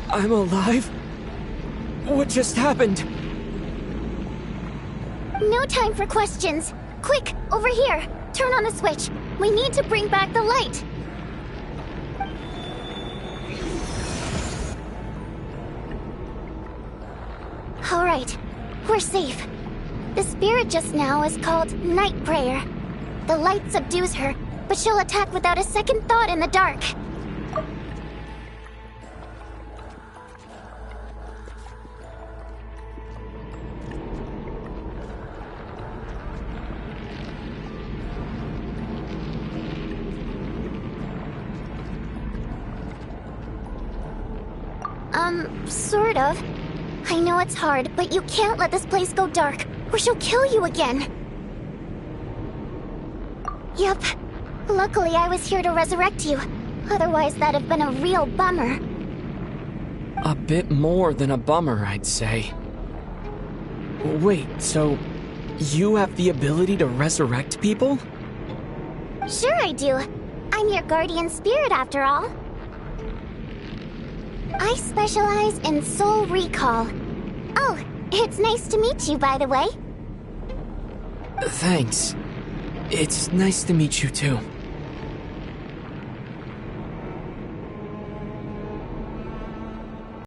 I'm alive? What just happened? No time for questions. Quick, over here. Turn on the switch. We need to bring back the light. All right, we're safe. The spirit just now is called Night Prayer. The light subdues her, but she'll attack without a second thought in the dark. Sort of. I know it's hard, but you can't let this place go dark, or she'll kill you again. Yep. Luckily, I was here to resurrect you. Otherwise, that'd have been a real bummer. A bit more than a bummer, I'd say. Wait, so you have the ability to resurrect people? Sure I do. I'm your guardian spirit after all. I specialize in soul recall. Oh, it's nice to meet you, by the way. Thanks. It's nice to meet you too.